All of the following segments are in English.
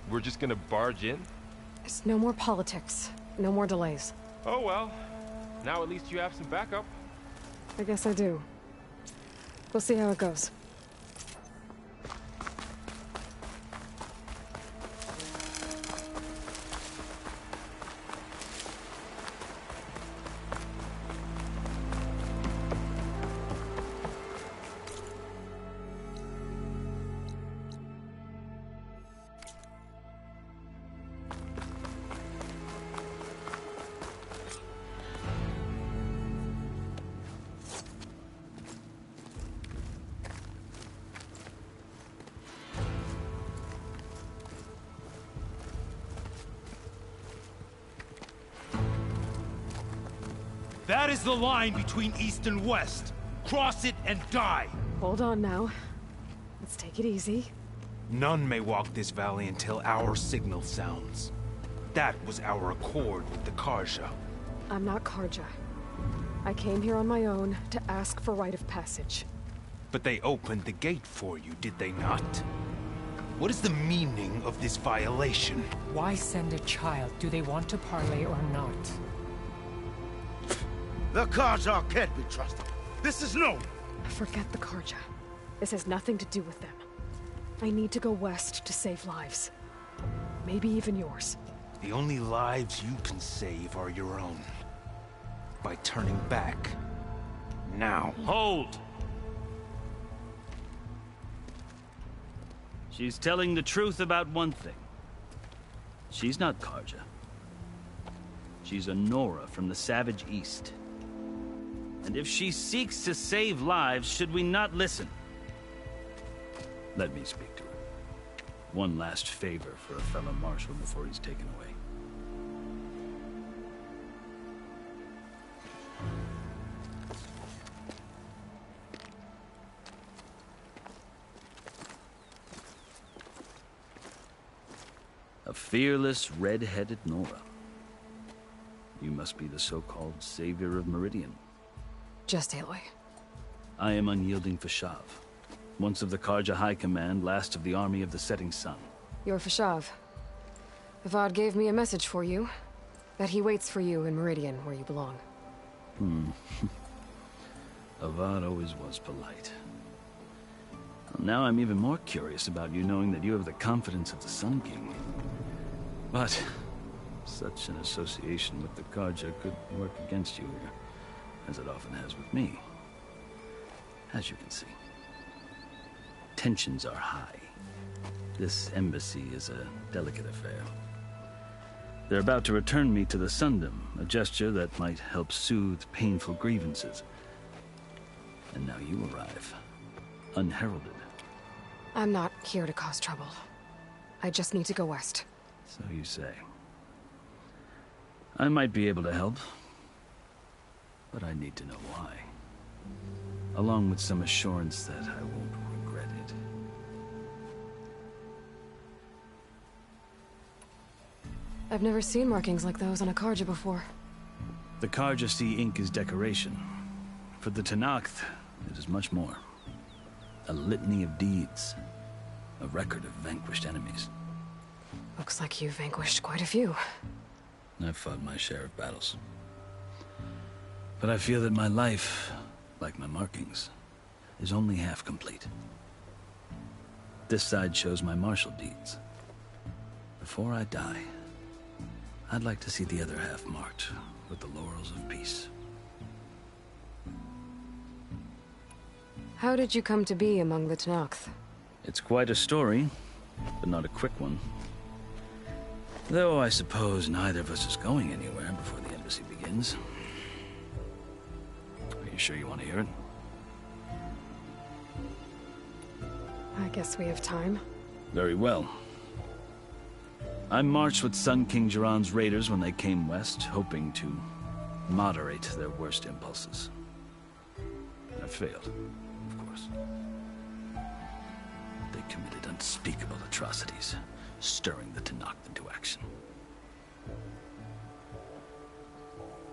We're just gonna barge in? There's no more politics. No more delays. Oh well. Now at least you have some backup. I guess I do. We'll see how it goes. That is the line between East and West. Cross it and die. Hold on now. Let's take it easy. None may walk this valley until our signal sounds. That was our accord with the Carja. I'm not Carja. I came here on my own to ask for rite of passage. But they opened the gate for you, did they not? What is the meaning of this violation? Why send a child? Do they want to parley or not? The Carja can't be trusted. This is known. Forget the Carja. This has nothing to do with them. I need to go west to save lives. Maybe even yours. The only lives you can save are your own. By turning back. Now. Hold! She's telling the truth about one thing. She's not Carja. She's a Nora from the Savage East. And if she seeks to save lives, should we not listen? Let me speak to her. One last favor for a fellow marshal before he's taken away. A fearless, red-headed Nora. You must be the so-called savior of Meridian. Just Aloy. I am Unyielding Fashav. Once of the Carja High Command, last of the Army of the Setting Sun. You're Fashav. Avad gave me a message for you. That he waits for you in Meridian, where you belong. Avad always was polite. Now I'm even more curious about you knowing that you have the confidence of the Sun King. But such an association with the Carja could work against you here, as it often has with me. As you can see. Tensions are high. This embassy is a delicate affair. They're about to return me to the Sundom, a gesture that might help soothe painful grievances. And now you arrive, unheralded. I'm not here to cause trouble. I just need to go west. So you say. I might be able to help, but I need to know why. Along with some assurance that I won't regret it. I've never seen markings like those on a Carja before. The Carja see ink as decoration. For the Tenakth, it is much more. A litany of deeds. A record of vanquished enemies. Looks like you've vanquished quite a few. I've fought my share of battles. But I feel that my life, like my markings, is only half complete. This side shows my martial deeds. Before I die, I'd like to see the other half marked with the laurels of peace. How did you come to be among the Tenakth? It's quite a story, but not a quick one. Though I suppose neither of us is going anywhere before the embassy begins. Are you sure you want to hear it? I guess we have time. Very well. I marched with Sun King Jiran's raiders when they came west, hoping to moderate their worst impulses. I failed, of course. They committed unspeakable atrocities, stirring the Tenakth into action.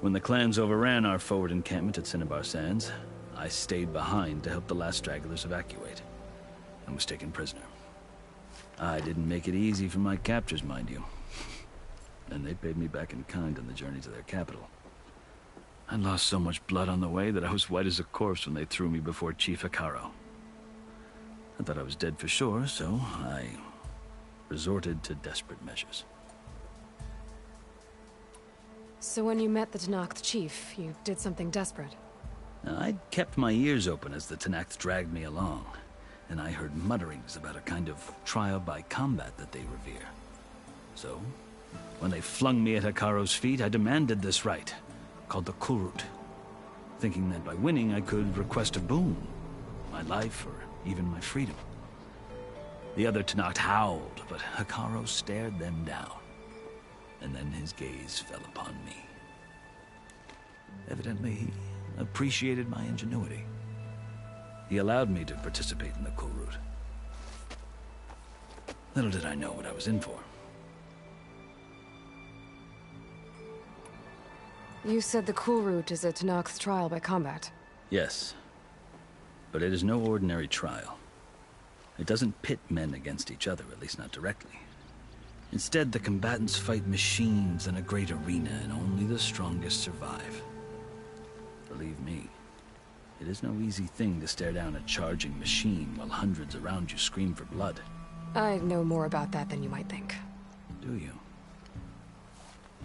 When the clans overran our forward encampment at Cinnabar Sands, I stayed behind to help the last stragglers evacuate, and was taken prisoner. I didn't make it easy for my captors, mind you. And they paid me back in kind on the journey to their capital. I lost so much blood on the way that I was white as a corpse when they threw me before Chief Hekarro. I thought I was dead for sure, so I resorted to desperate measures. So when you met the Tenakth chief, you did something desperate? Now, I'd kept my ears open as the Tenakth dragged me along, and I heard mutterings about a kind of trial by combat that they revere. So, when they flung me at Hekarro's feet, I demanded this right, called the Kulrut, thinking that by winning I could request a boon, my life or even my freedom. The other Tenakth howled, but Hekarro stared them down, and then his gaze fell upon me. Evidently, he appreciated my ingenuity. He allowed me to participate in the Kulrut. Little did I know what I was in for. You said the Kulrut is a Tenakth trial by combat. Yes, but it is no ordinary trial. It doesn't pit men against each other, at least not directly. Instead, the combatants fight machines in a great arena, and only the strongest survive. Believe me, it is no easy thing to stare down a charging machine while hundreds around you scream for blood. I know more about that than you might think. Do you?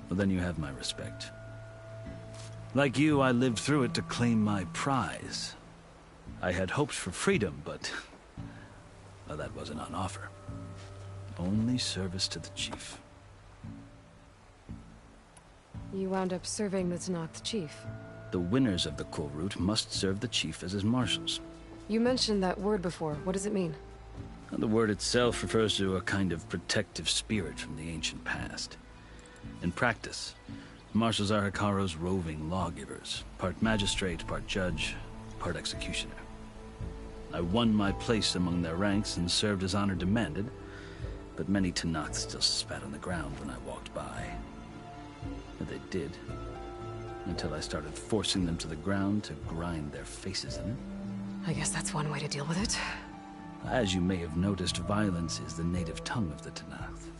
Well, then you have my respect. Like you, I lived through it to claim my prize. I had hoped for freedom, but well, that wasn't on offer. Only service to the chief. You wound up serving the Tenakth chief. The winners of the Kulrut must serve the chief as his marshals. You mentioned that word before. What does it mean? The word itself refers to a kind of protective spirit from the ancient past. In practice, marshals are Hekarro's roving lawgivers, part magistrate, part judge, part executioner. I won my place among their ranks and served as honor demanded, but many Tenakth still spat on the ground when I walked by. And they did, until I started forcing them to the ground to grind their faces in it. I guess that's one way to deal with it. As you may have noticed, violence is the native tongue of the Tenakth.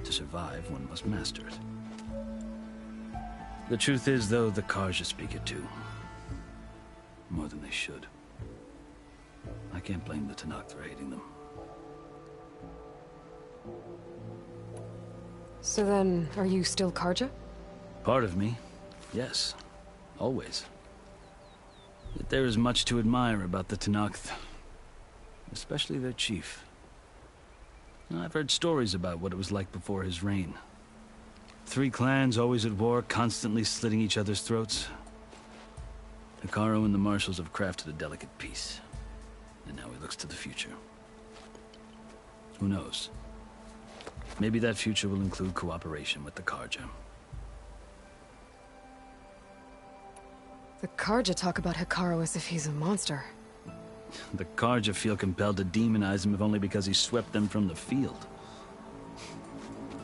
To survive, one must master it. The truth is, though, the Carja speak it too. More than they should. I can't blame the Tenakth for hating them. So then, are you still Carja? Part of me, yes. Always. Yet there is much to admire about the Tenakth. Especially their chief. I've heard stories about what it was like before his reign. 3 clans always at war, constantly slitting each other's throats. Hekarro and the marshals have crafted a delicate peace. And now he looks to the future. Who knows? Maybe that future will include cooperation with the Carja. The Carja talk about Hekarro as if he's a monster. The Carja feel compelled to demonize him if only because he swept them from the field.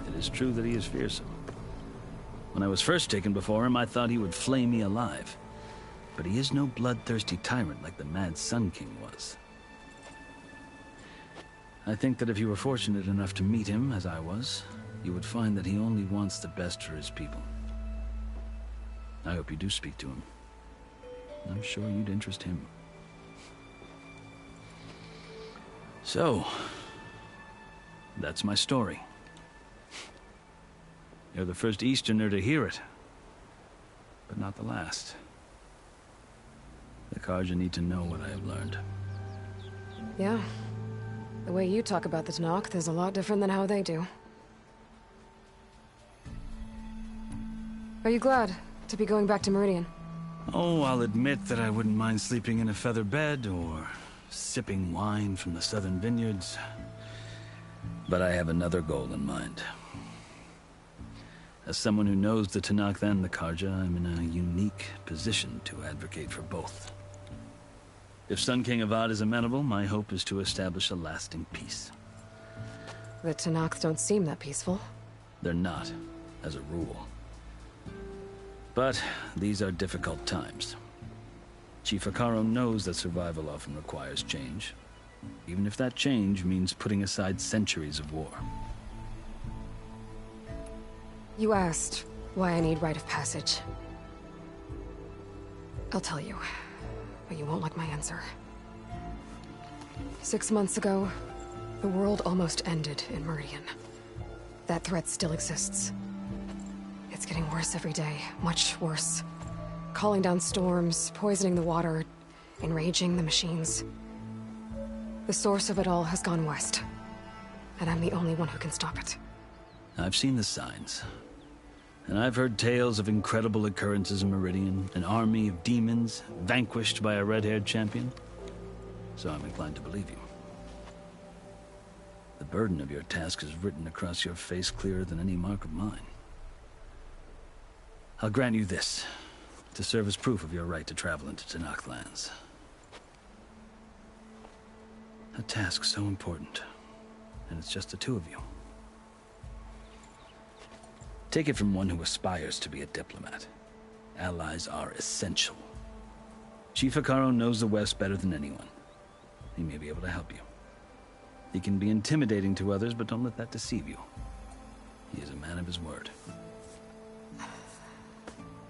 It is true that he is fearsome. When I was first taken before him, I thought he would flay me alive. But he is no bloodthirsty tyrant like the Mad Sun King was. I think that if you were fortunate enough to meet him, as I was, you would find that he only wants the best for his people. I hope you do speak to him. I'm sure you'd interest him. So, that's my story. You're the first Easterner to hear it, but not the last. The Carja need to know what I have learned. Yeah. The way you talk about the Tenakth is a lot different than how they do. Are you glad to be going back to Meridian? Oh, I'll admit that I wouldn't mind sleeping in a feather bed or sipping wine from the southern vineyards. But I have another goal in mind. As someone who knows the Tenakth and the Carja, I'm in a unique position to advocate for both. If Sun King Avad is amenable, my hope is to establish a lasting peace. The Tenakth don't seem that peaceful. They're not, as a rule. But these are difficult times. Chief Hekarro knows that survival often requires change, even if that change means putting aside centuries of war. You asked why I need rite of passage. I'll tell you, but you won't like my answer. 6 months ago, the world almost ended in Meridian. That threat still exists. It's getting worse every day, much worse. Calling down storms, poisoning the water, enraging the machines. The source of it all has gone west, and I'm the only one who can stop it. I've seen the signs. And I've heard tales of incredible occurrences in Meridian, an army of demons vanquished by a red-haired champion. So I'm inclined to believe you. The burden of your task is written across your face clearer than any mark of mine. I'll grant you this, to serve as proof of your right to travel into Tenakth lands. A task so important, and it's just the two of you. Take it from one who aspires to be a diplomat. Allies are essential. Chief Hekarro knows the West better than anyone. He may be able to help you. He can be intimidating to others, but don't let that deceive you. He is a man of his word.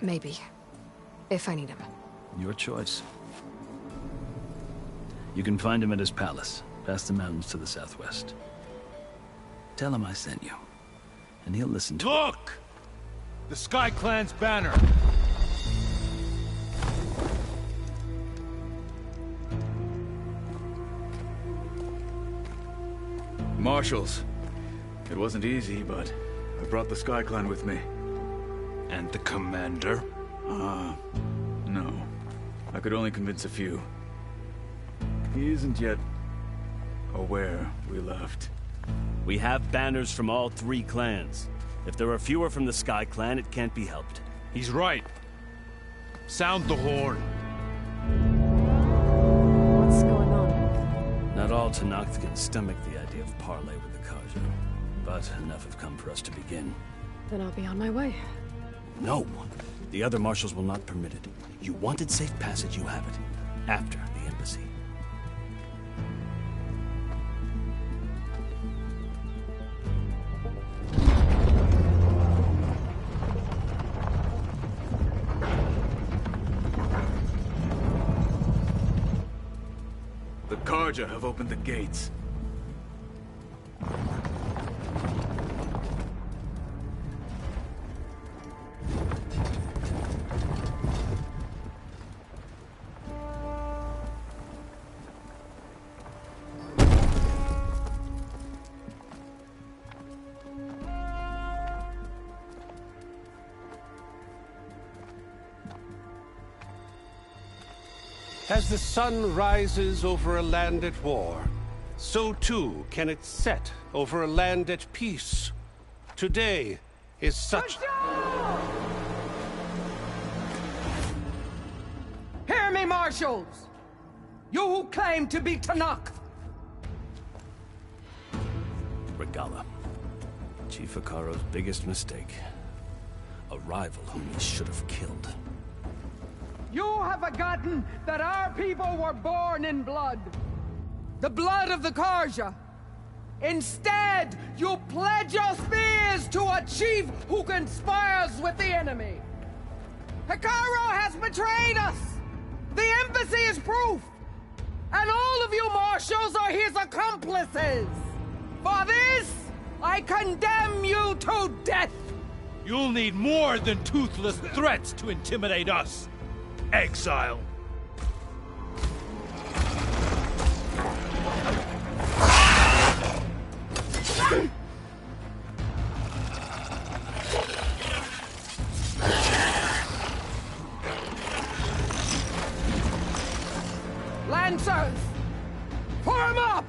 Maybe. If I need him. Your choice. You can find him at his palace, past the mountains to the southwest. Tell him I sent you, and he'll listen to it. Look! The Sky Clan's banner! Marshals. It wasn't easy, but I brought the Sky Clan with me. And the commander? No. I could only convince a few. He isn't yet aware we left. We have banners from all 3 clans. If there are fewer from the Sky Clan, it can't be helped. He's right. Sound the horn. What's going on? Not all Tenakth can stomach the idea of parley with the Carja, but enough have come for us to begin. Then I'll be on my way. No! The other marshals will not permit it. You wanted safe passage, you have it. After the embassy. The Carja have opened the gates. As the sun rises over a land at war, so too can it set over a land at peace. Today is such... Hear me, marshals! You who claim to be Tenakth! Regalla. Chief Hekarro's biggest mistake. A rival whom he should have killed. You have forgotten that our people were born in blood. The blood of the Carja. Instead, you pledge your spears to a chief who conspires with the enemy. Hekarro has betrayed us. The embassy is proof. And all of you marshals are his accomplices. For this, I condemn you to death. You'll need more than toothless threats to intimidate us. Exile. Lancers, form up!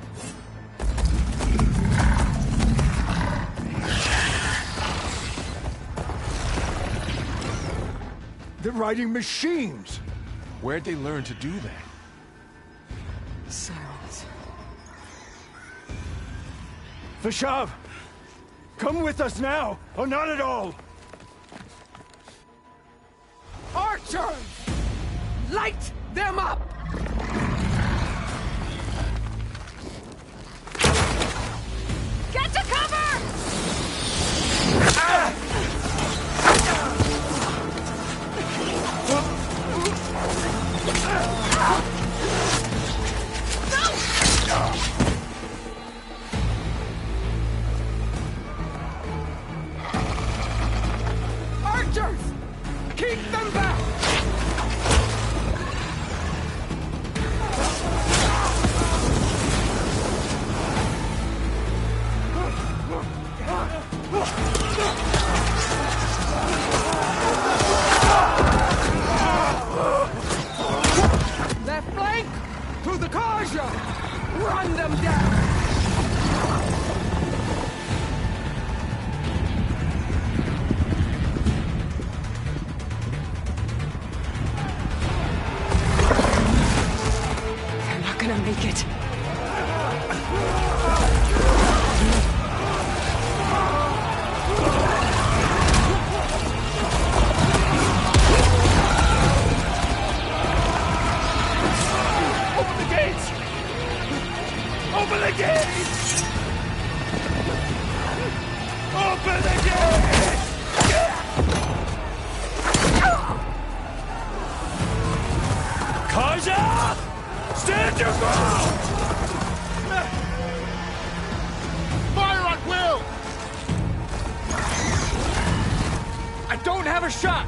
They're riding machines! Where'd they learn to do that? Silence. Vashav! Come with us now, or not at all! Archers! Light them up! Keep them back! Left flank! To the Carja! Run them down! They're not gonna make it. Open the gates! Open the gates! Open the gates! Kaja! Stand your ground! Fire at will! I don't have a shot!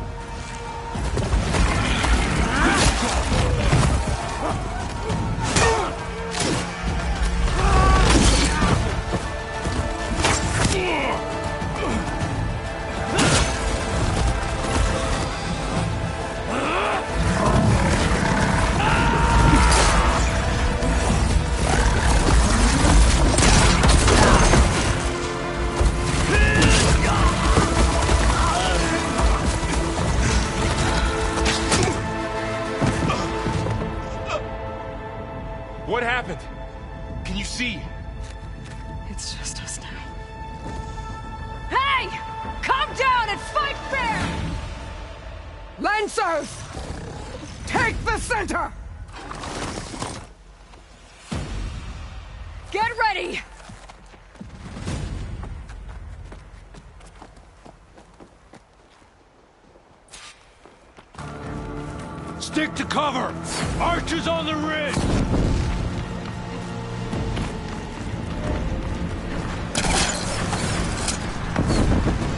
What happened? Can you see? It's just us now. Hey! Come down and fight fair! Lancers! Take the center! Get ready! Stick to cover! Archers on the ridge!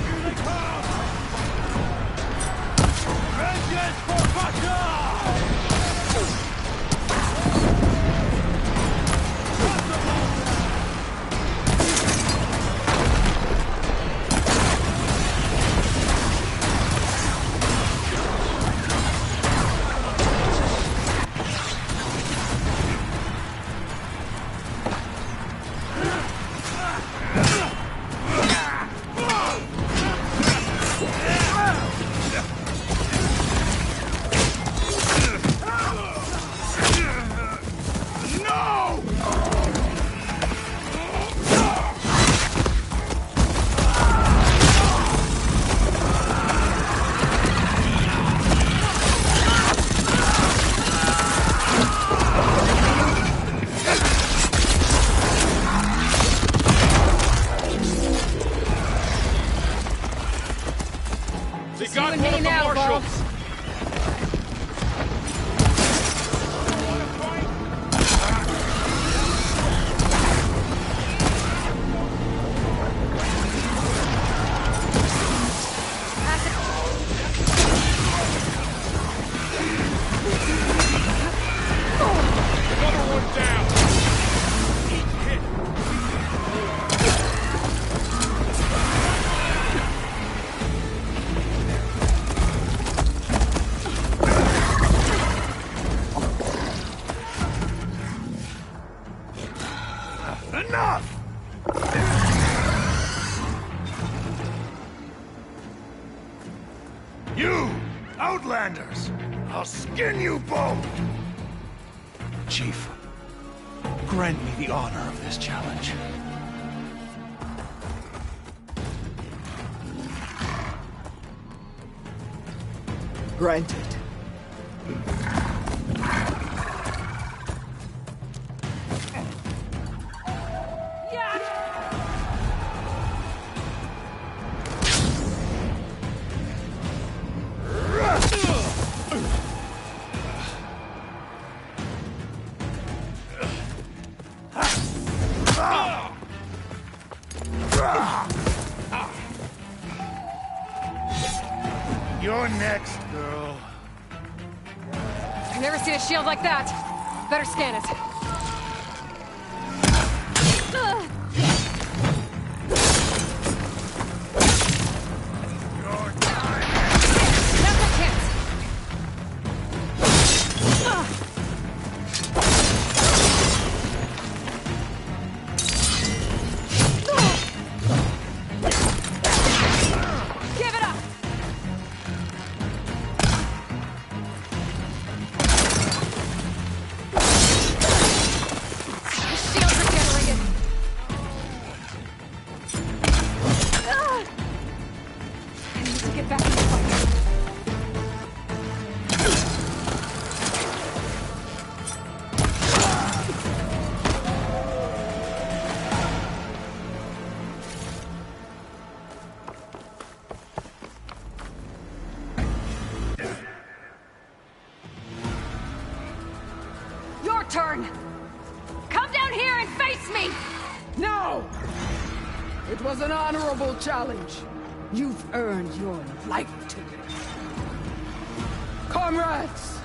Here they come! Vengeance for Pasha! They got one of the marshals! Another one down! Each hit! Enough! You, Outlanders! I'll skin you both! Chief, grant me the honor of this challenge. Granted. You're next, girl. I've never seen a shield like that. Better scan it. Now's my chance. Give it up. Shield regenerated. I need to get back in the fight. Your turn! Come down here and face me! No! It was an honorable challenge. You've earned your life today. Comrades!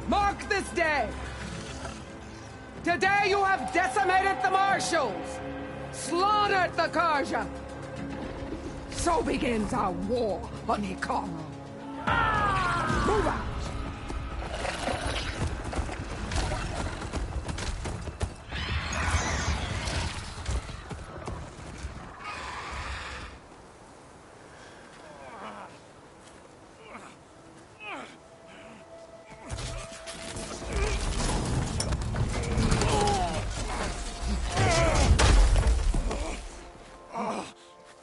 Mark this day! Today you have decimated the Marshals! Slaughtered the Karja! So begins our war on Hikaru. Move out!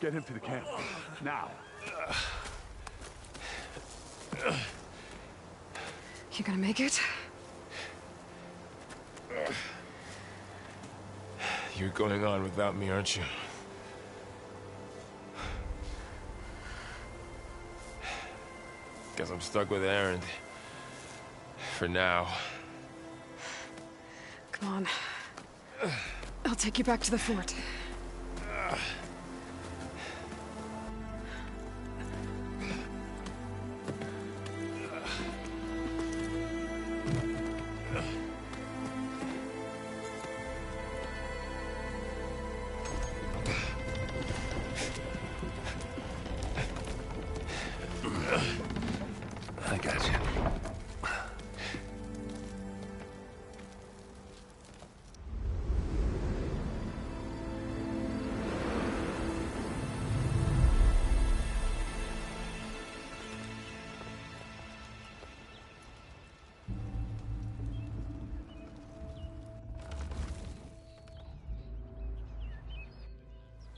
Get him to the camp. Now. You gonna make it? You're going on without me, aren't you? Guess I'm stuck with Erend. For now. Come on. I'll take you back to the fort. I got you.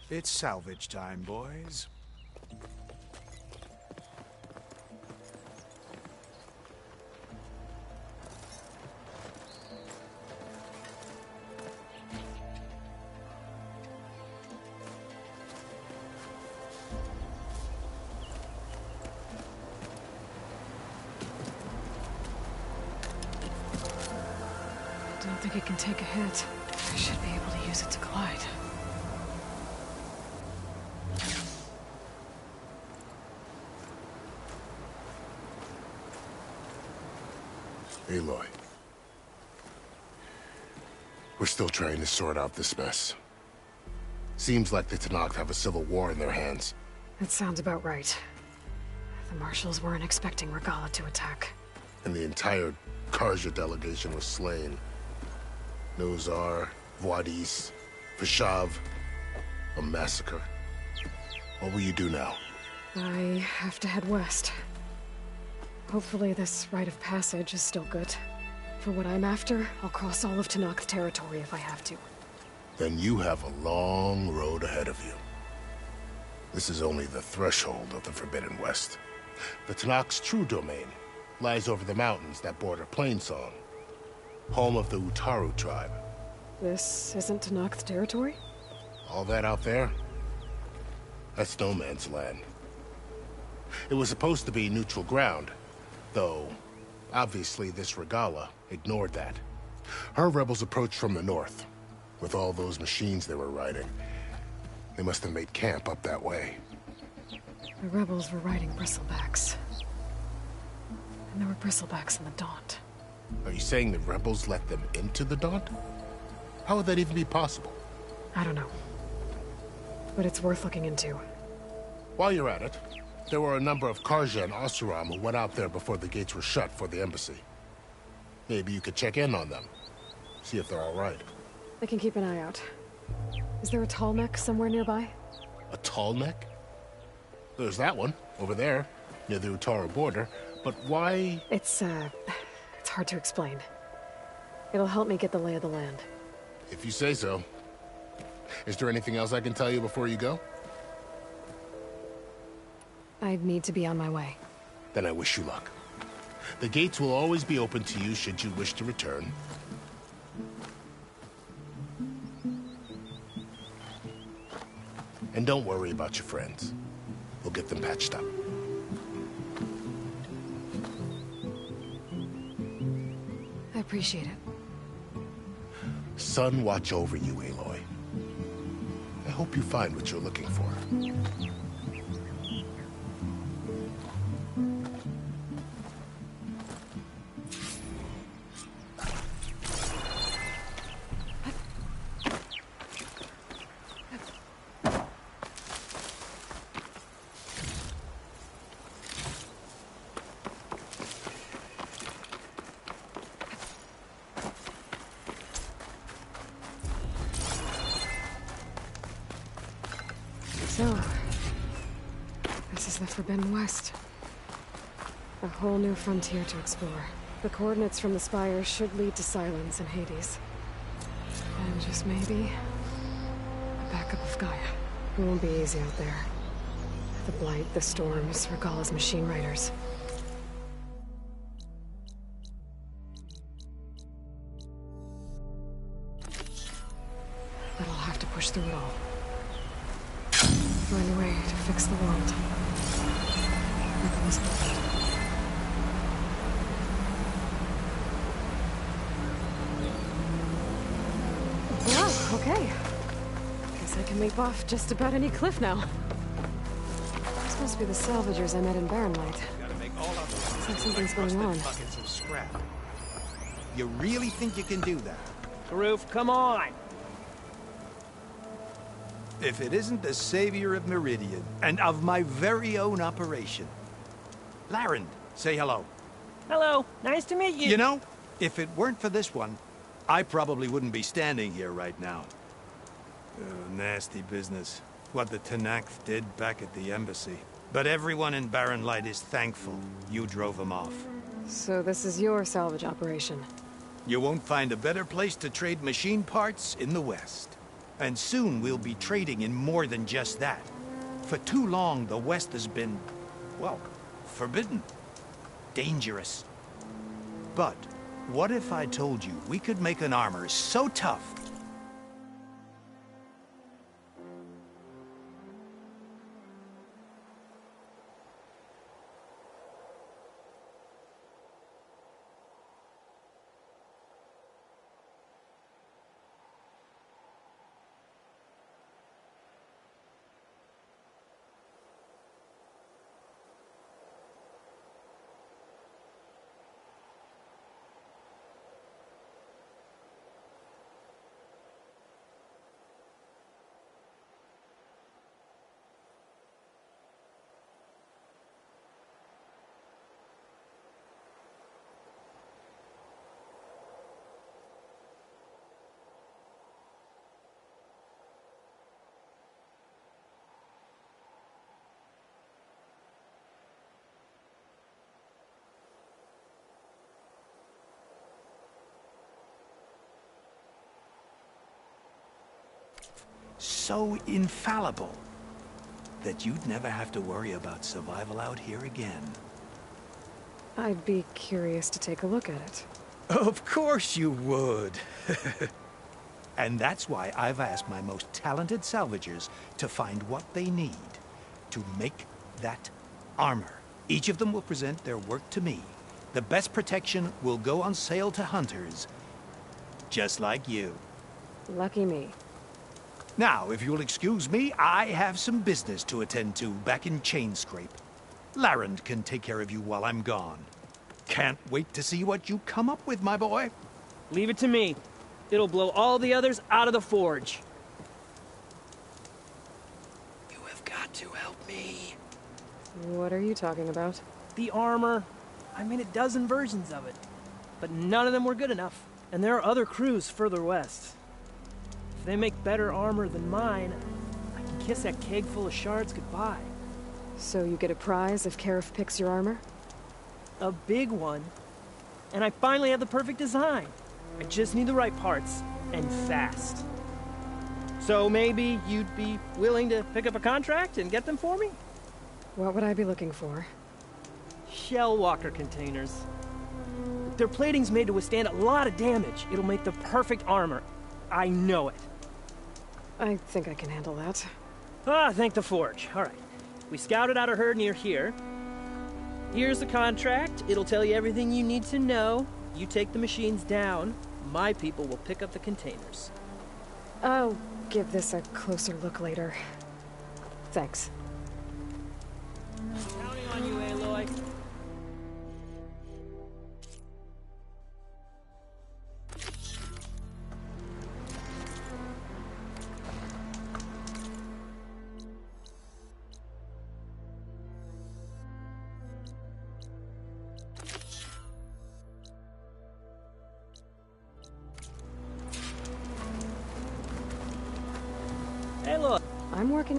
It's salvage time, boys. I don't think it can take a hit. I should be able to use it to glide. Aloy. We're still trying to sort out this mess. Seems like the Tenakth have a civil war in their hands. That sounds about right. The Marshals weren't expecting Regalla to attack. And the entire Karja delegation was slain. Nozar, Vuadis, Vashav. A massacre. What will you do now? I have to head west. Hopefully this rite of passage is still good. For what I'm after, I'll cross all of Tenakth territory if I have to. Then you have a long road ahead of you. This is only the threshold of the Forbidden West. The Tenakth's true domain lies over the mountains that border Plainsong, home of the Utaru tribe. This isn't Tenakth territory? All that out there? That's no man's land. It was supposed to be neutral ground, though obviously this Regalla ignored that. Her rebels approached from the north, with all those machines they were riding. They must have made camp up that way. The rebels were riding bristlebacks. And there were bristlebacks in the Daunt. Are you saying the rebels let them into the Daunt? How would that even be possible? I don't know. But it's worth looking into. While you're at it, there were a number of Carja and Oseram who went out there before the gates were shut for the embassy. Maybe you could check in on them. See if they're all right. I can keep an eye out. Is there a tall neck somewhere nearby? A tall neck? There's that one, over there, near the Utaru border. But why... It's hard to explain. It'll help me get the lay of the land. If you say so. Is there anything else I can tell you before you go? I need to be on my way. Then I wish you luck. The gates will always be open to you should you wish to return. And don't worry about your friends. We'll get them patched up. I appreciate it. Sun watch over you, Aloy. I hope you find what you're looking for. So, this is the Forbidden West. A whole new frontier to explore. The coordinates from the spires should lead to Silence and Hades. And just maybe, a backup of Gaia. It won't be easy out there. The Blight, the Storms, Regalla's machine riders. But I'll have to push through it all. Find a way to fix the world. Nothing is perfect. Wow, okay. Guess I can leap off just about any cliff now. This must be the salvagers I met in Barrenlight. Looks like something's going on. Buckets of scrap. You really think you can do that? Karuf, come on! If it isn't the savior of Meridian, and of my very own operation. Larend, say hello. Hello, nice to meet you. You know, if it weren't for this one, I probably wouldn't be standing here right now. Nasty business. What the Tenakth did back at the embassy. But everyone in Barrenlight is thankful you drove them off. So this is your salvage operation? You won't find a better place to trade machine parts in the West. And soon we'll be trading in more than just that. For too long, the West has been, well, forbidden. Dangerous. But what if I told you we could make an armor so tough so infallible that you'd never have to worry about survival out here again? I'd be curious to take a look at it. Of course you would. And that's why I've asked my most talented salvagers to find what they need to make that armor. Each of them will present their work to me. The best protection will go on sale to hunters, just like you. Lucky me. Now, if you'll excuse me, I have some business to attend to back in Chainscrape. Larend can take care of you while I'm gone. Can't wait to see what you come up with, my boy. Leave it to me. It'll blow all the others out of the forge. You have got to help me. What are you talking about? The armor. I made a dozen versions of it. But none of them were good enough. And there are other crews further west. If they make better armor than mine, I can kiss that keg full of shards goodbye. So you get a prize if Karif picks your armor? A big one. And I finally have the perfect design. I just need the right parts, and fast. So maybe you'd be willing to pick up a contract and get them for me? What would I be looking for? Shell walker containers. Their plating's made to withstand a lot of damage. It'll make the perfect armor. I know it. I think I can handle that. Ah, thank the forge. All right. We scouted out a herd near here. Here's the contract. It'll tell you everything you need to know. You take the machines down. My people will pick up the containers. I'll give this a closer look later. Thanks. Counting on you, Aloy. Hey, look. I'm working.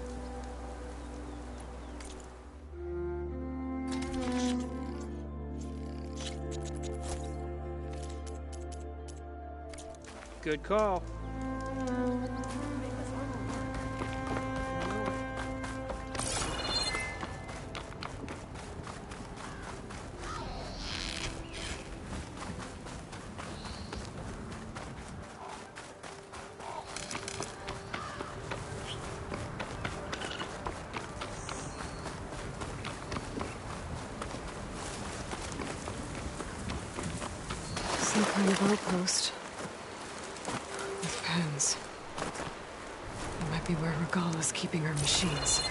Good call. Some kind of outpost. With pens. It might be where Regala's keeping her machines.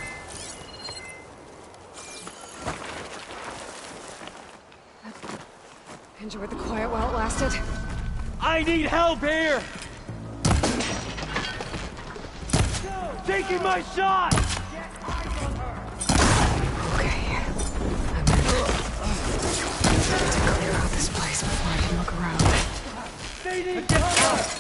Enjoyed the quiet while it lasted. I need help here! Taking my shot! Okay. I'm to clear out this place before I can look around. They need cover!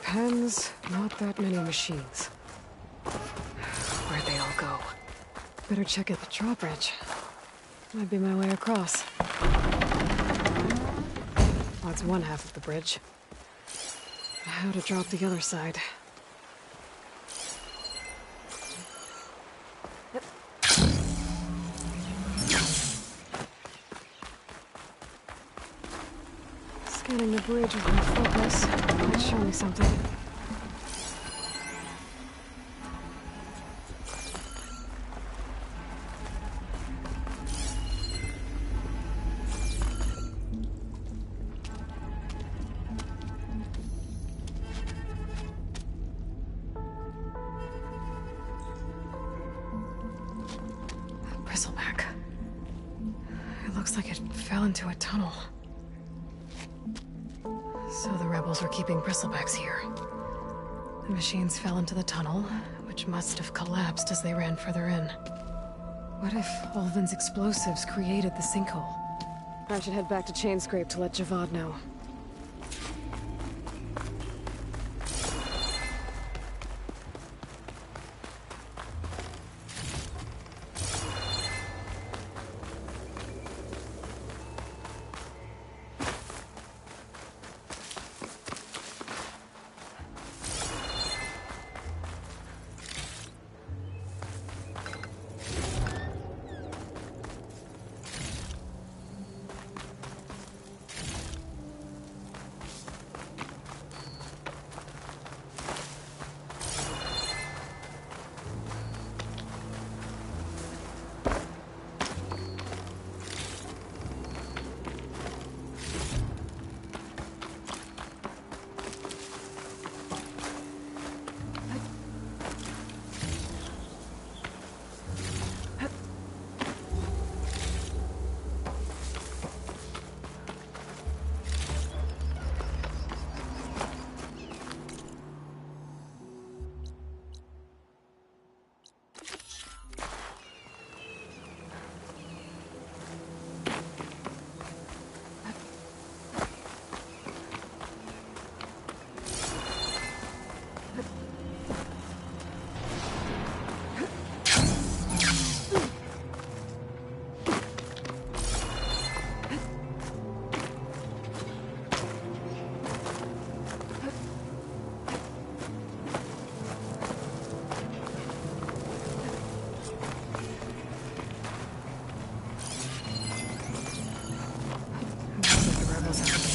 Pens, not that many machines. Where'd they all go? Better check out the drawbridge. Might be my way across. That's one half of the bridge. How to drop the other side. Scanning the bridge with my focus might show me something. Bristleback. It looks like it fell into a tunnel. So the rebels were keeping bristlebacks here. The machines fell into the tunnel, which must have collapsed as they ran further in. What if Ulvin's explosives created the sinkhole? I should head back to Chainscrape to let Javad know.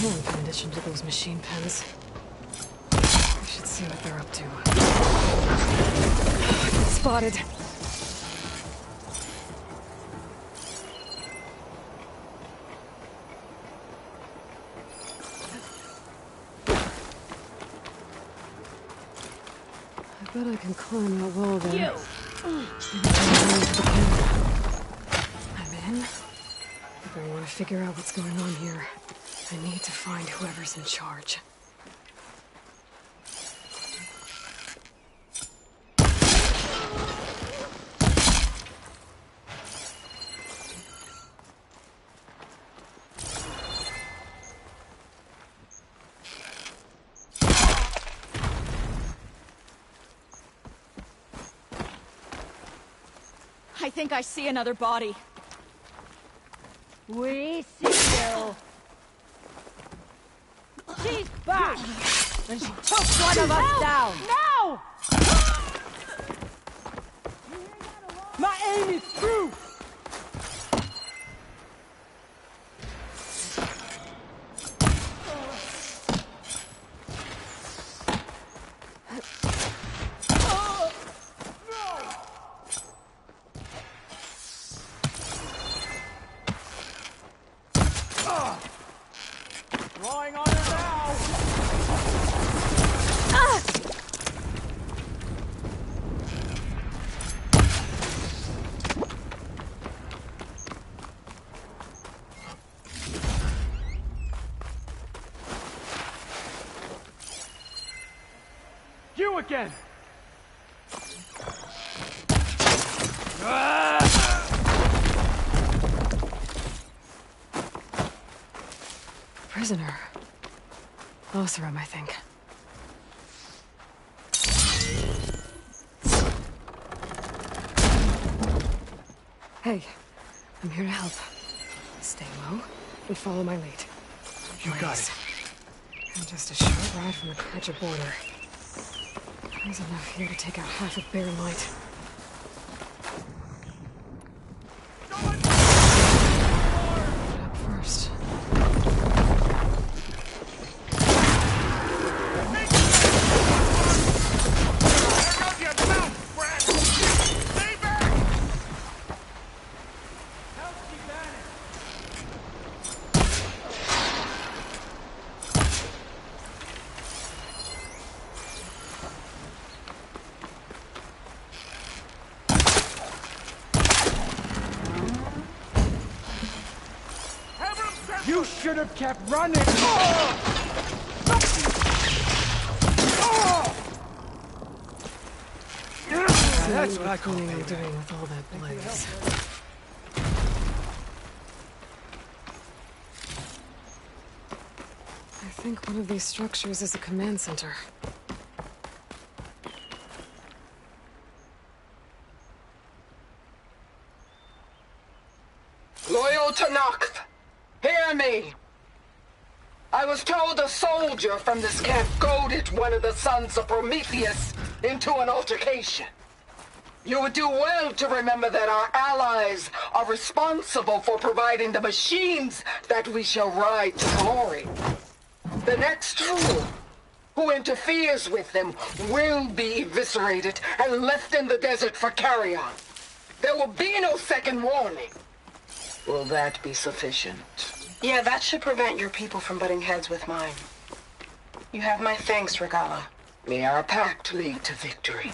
camp in addition to those machine pens. I should see what they're up to. Spotted. I bet I can climb that wall there. I'm in. If I want to figure out what's going on here, I need to find whoever's in charge. I think I see another body. We see you. She's back! And she took one of us down! No! My aim is through! Drawing on her now! You again! Prisoner. Lothram, I think. Hey, I'm here to help. Stay low and follow my lead. You got it. And just a short ride from the Carja border. There's enough here to take out half of Barren Light. Up first. You should have kept running! That's what I call doing with all that blaze. I think one of these structures is a command center. Loyal to Noct, hear me. I was told a soldier from this camp goaded one of the sons of Prometheus into an altercation. You would do well to remember that our allies are responsible for providing the machines that we shall ride to glory. The next fool who interferes with them will be eviscerated and left in the desert for carrion. There will be no second warning. Will that be sufficient? Yeah, that should prevent your people from butting heads with mine. You have my thanks, Regalla. May our pact lead to victory.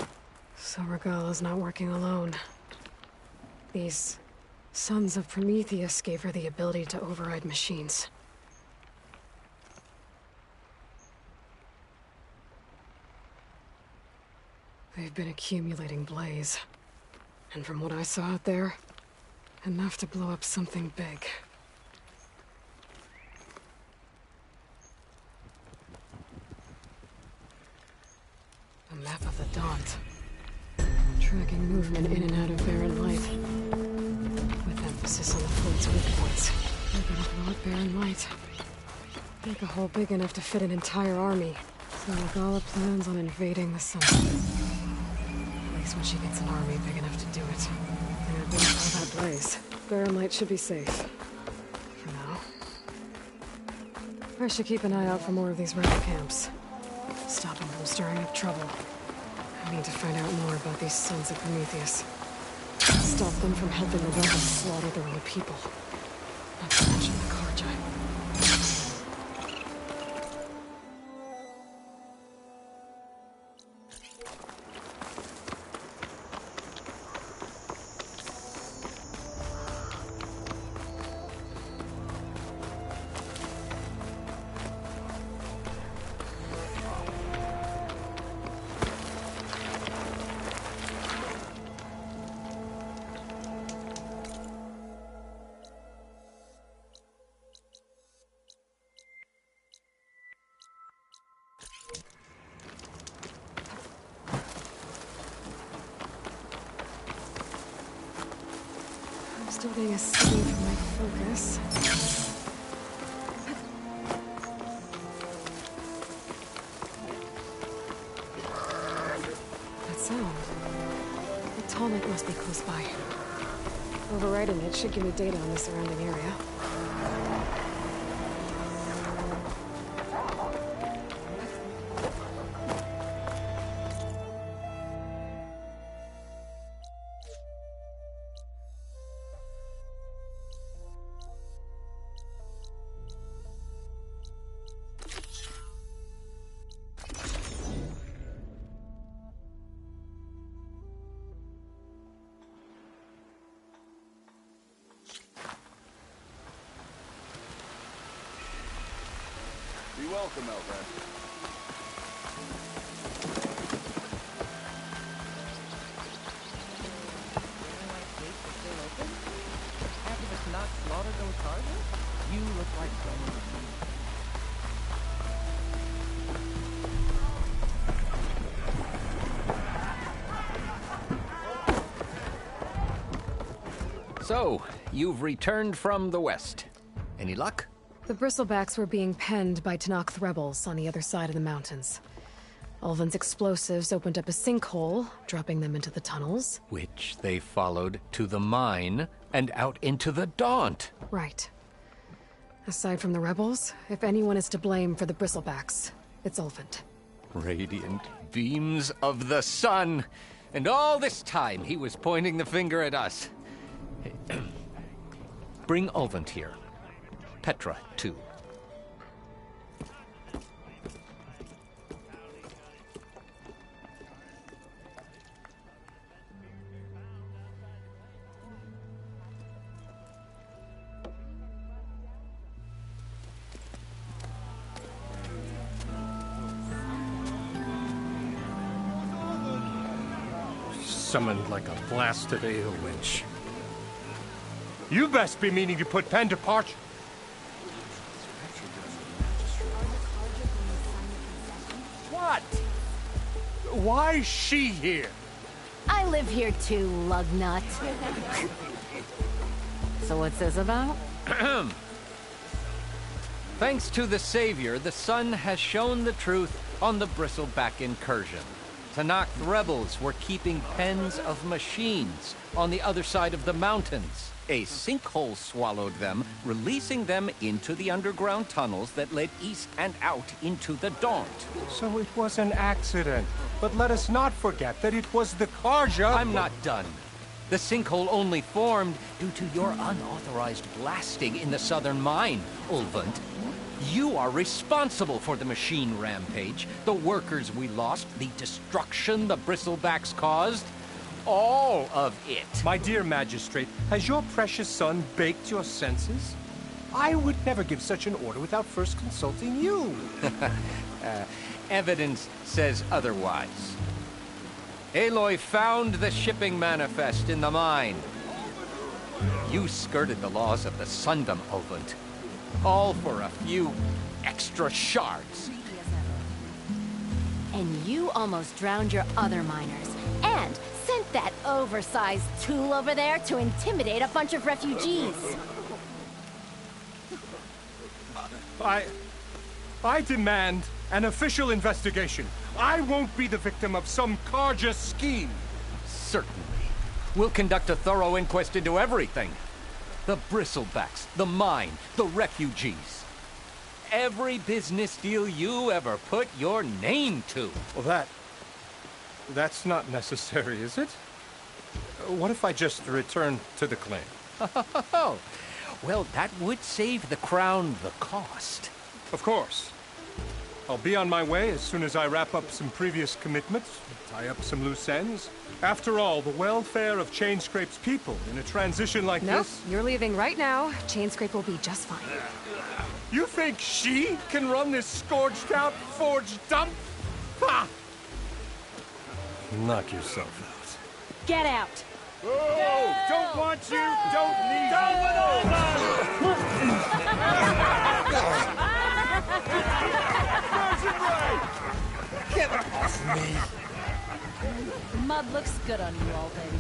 So Regalla's not working alone. These sons of Prometheus gave her the ability to override machines. They've been accumulating blaze. And from what I saw out there, enough to blow up something big. A map of the Daunt. Tracking movement in and out of Barren Light. With emphasis on the fleet's weak points. They're gonna blow up Barren Light. Make a hole big enough to fit an entire army. So Regalla plans on invading the sun. At least when she gets an army big enough to do it. And I've been all that blaze. Barren Light should be safe. For now. I should keep an eye out for more of these rebel camps. Stop them from stirring up trouble. I need to find out more about these sons of Prometheus. Stop them from helping the rebels slaughter their own people. Not to mention the Carja. Still being escaped from my focus. That sound. The tonic must be close by. Overriding it should give me data on the surrounding area. Be welcome, Elven. After the Canucks slaughtered those Carja? You look like someone. So, you've returned from the west. Any luck? The Bristlebacks were being penned by Tenakth rebels on the other side of the mountains. Ulven's explosives opened up a sinkhole, dropping them into the tunnels. Which they followed to the mine and out into the Daunt. Right. Aside from the rebels, if anyone is to blame for the Bristlebacks, it's Ulven. Radiant beams of the sun! And all this time he was pointing the finger at us. Bring Ulven here. Petra, too. Summoned like a blasted ale winch. You best be meaning to put pen to parch. What? Why is she here? I live here too, lugnut. So what's this about? Thanks to the Savior, the sun has shown the truth on the Bristleback incursion. Tenakth rebels were keeping pens of machines on the other side of the mountains. A sinkhole swallowed them, releasing them into the underground tunnels that led east and out into the Daunt. So it was an accident. But let us not forget that it was the Carja. I'm not done. The sinkhole only formed due to your unauthorized blasting in the southern mine, Ulven. You are responsible for the machine rampage, the workers we lost, the destruction the Bristlebacks caused. All of it. My dear magistrate, has your precious son baked your senses? I would never give such an order without first consulting you. Evidence says otherwise. Aloy found the shipping manifest in the mine. You skirted the laws of the Sundom, Ulven. All for a few extra shards. And you almost drowned your other miners. And sent that oversized tool over there to intimidate a bunch of refugees. I demand an official investigation. I won't be the victim of some Carja scheme. Certainly. We'll conduct a thorough inquest into everything. The Bristlebacks, the mine, the refugees. every business deal you ever put your name to. Well, that's not necessary, is it? What if I just return to the claim? Oh, well, that would save the crown the cost. Of course. I'll be on my way as soon as I wrap up some previous commitments, tie up some loose ends. After all, the welfare of Chainscrape's people in a transition like Nope, this... you're leaving right now. Chainscrape will be just fine. You think she can run this scourged-out, forged dump? Ha! Knock yourself out. Get out! Oh, don't want you, don't need you. Get off me! Mud looks good on you, Alden.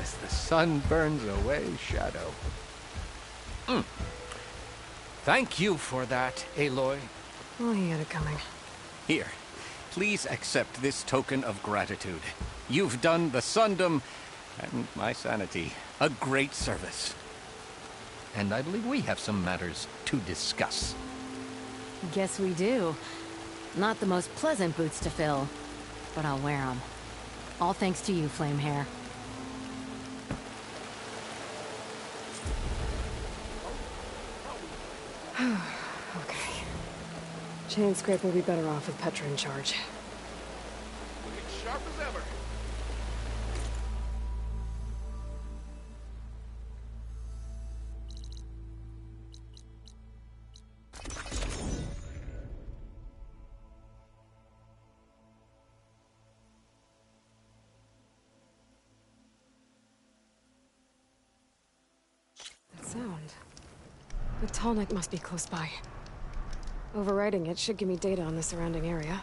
As the sun burns away shadow. Thank you for that, Aloy. Oh, he had it coming. Here, please accept this token of gratitude. You've done the Sundom, and my sanity, a great service. And I believe we have some matters to discuss. Guess we do. Not the most pleasant boots to fill, but I'll wear them. All thanks to you, Flamehair. Okay. Chainscrape will be better off with Petra in charge. Looking sharp as ever. That sound. The Tallneck must be close by. Overriding it should give me data on the surrounding area.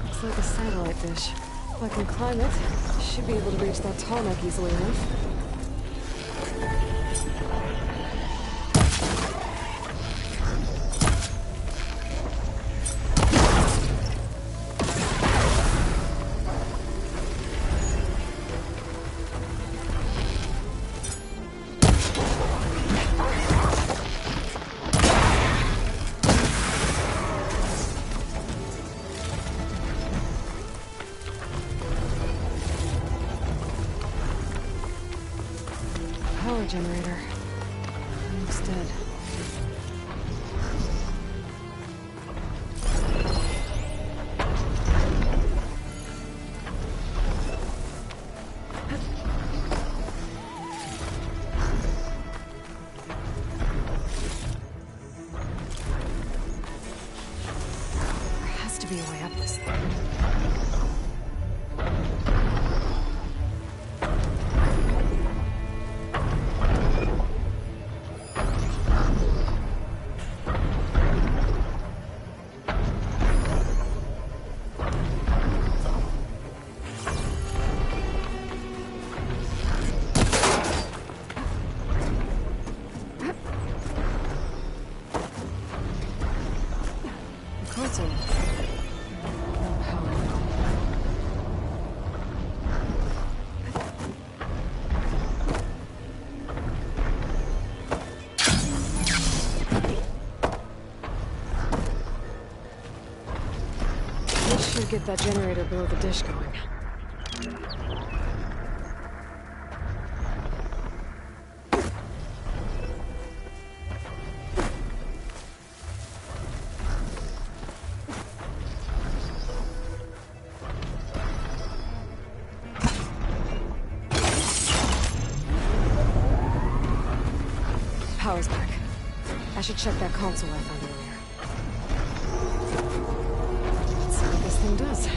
Looks like a satellite dish. If I can climb it, I should be able to reach that Tallneck easily enough. Power generator. Looks dead. There has to be a way up this thing. Console. No power at all. This should get that generator below the dish going. Power's back. I should check that console I found earlier. Let's see what this thing does.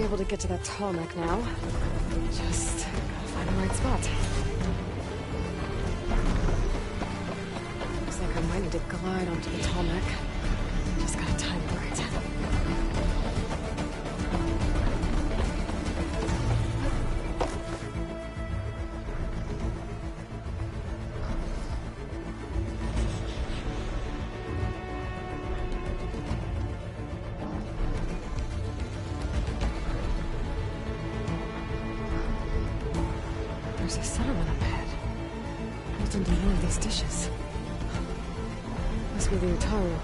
able to get to that tall neck now. Just gotta find the right spot. Looks like I might need to glide onto the tall neck. Just gotta time it right. There's a settlement up ahead. Built into one of these dishes. Must be the Utaru.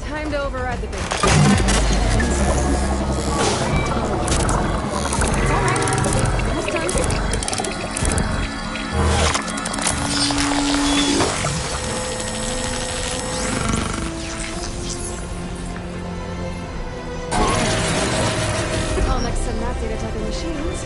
Time to override the big. All next to Nazi attacking machines.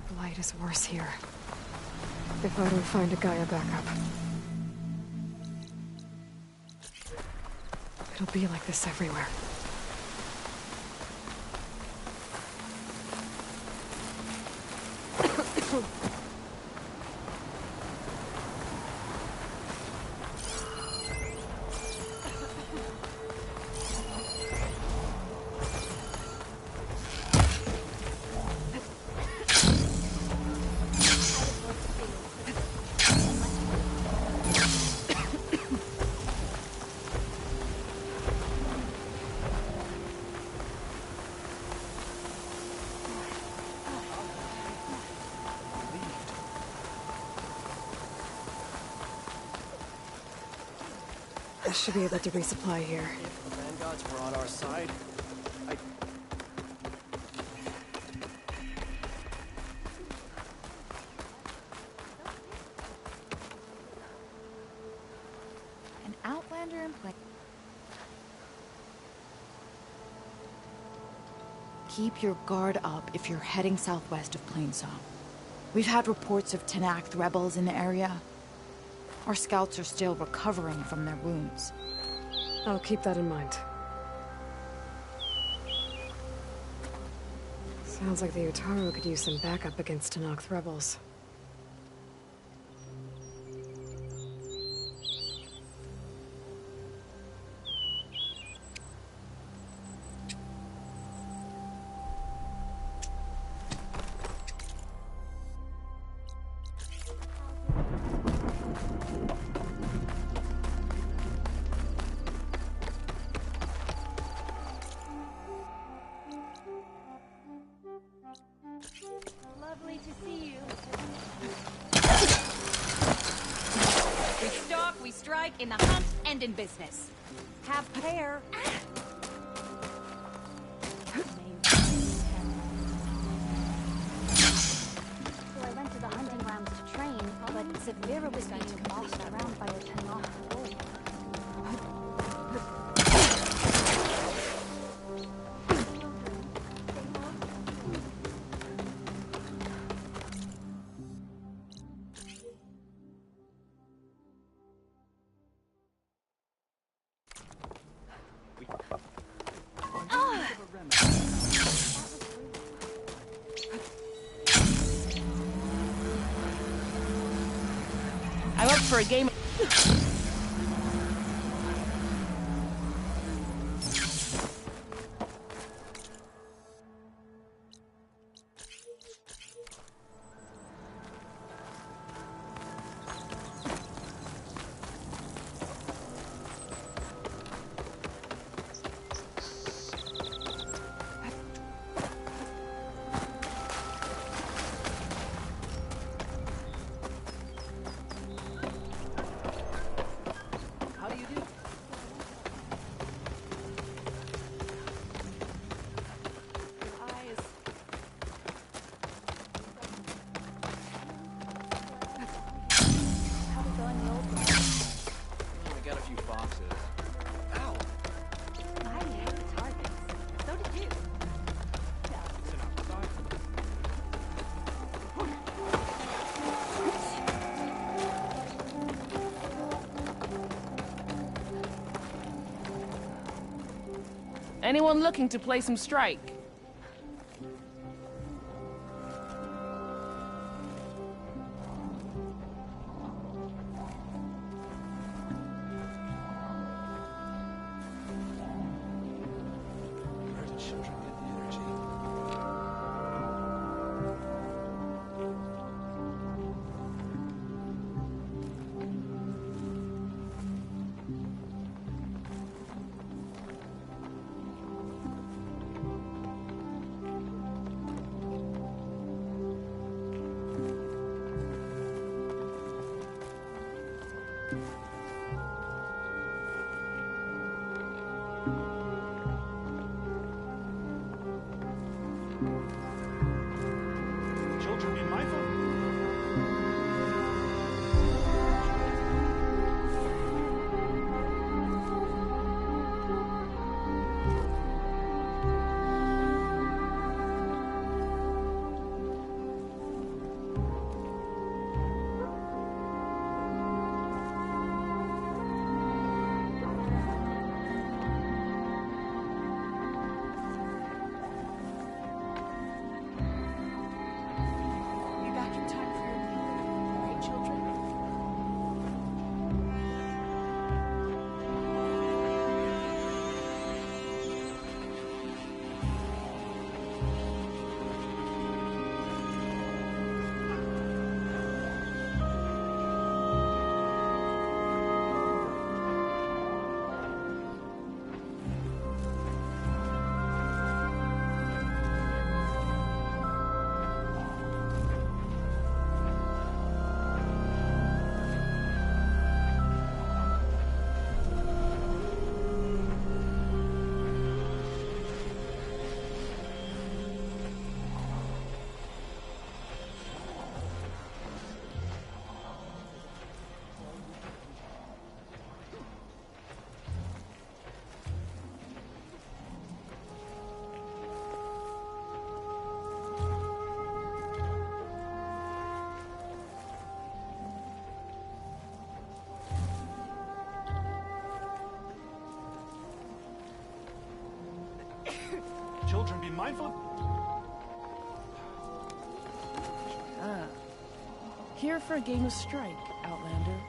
The blight is worse here. If I don't find a Gaia backup. It'll be like this everywhere. I should be able to resupply here. If the vanguards were on our side, An outlander in play. Keep your guard up if you're heading southwest of Plainsong. We've had reports of Tenakth rebels in the area. Our scouts are still recovering from their wounds. I'll keep that in mind. Sounds like the Utaru could use some backup against Tenakth rebels. Lovely to see you. We stalk, we strike, in the hunt, and in business. Have care. So I went to the hunting grounds to train, but Severa was being bossed around by the Tenakth wolves. I'm up for a game. Anyone looking to play some strike? Children, be mindful. Children, be mindful. Here for a game of strike, Outlander.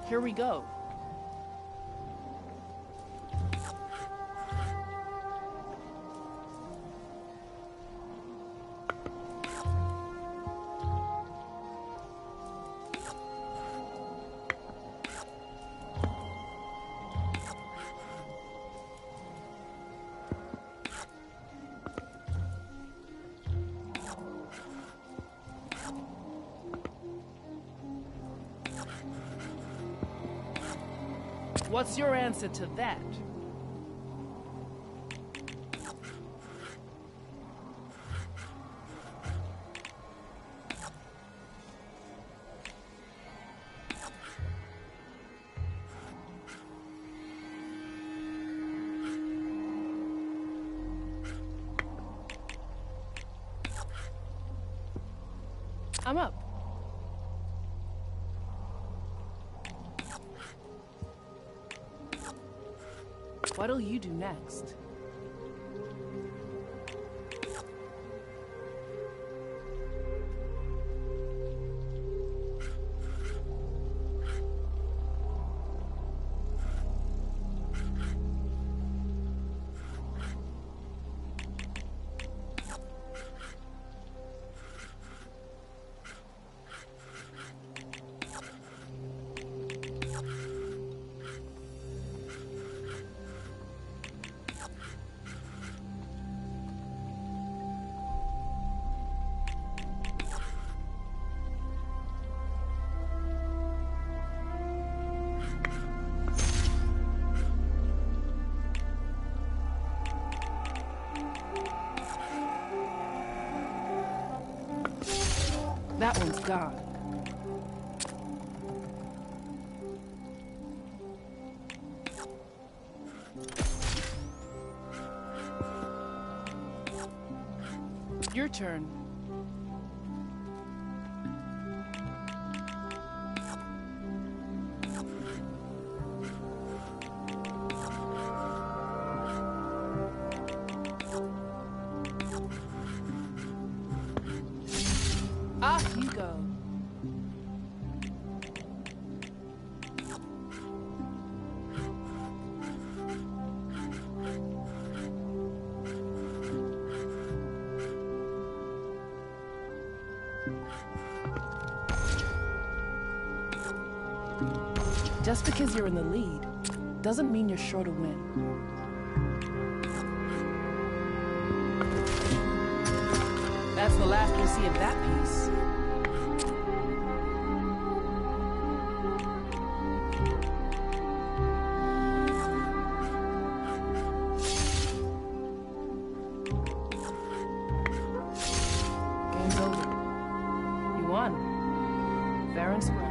Here we go. What's your answer to that? I'm up. What'll you do next? That one's gone. Your turn. Off you go. Just because you're in the lead doesn't mean you're sure to win. That's the last we'll see of that piece. Game's over. You won. Fair and square.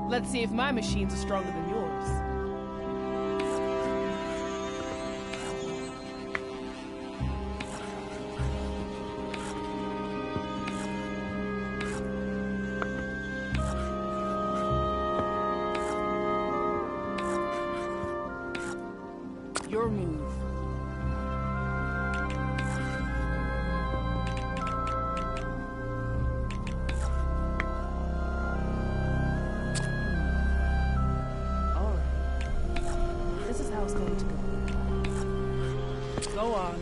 Let's see if my machines are stronger than yours. Your move. Go on.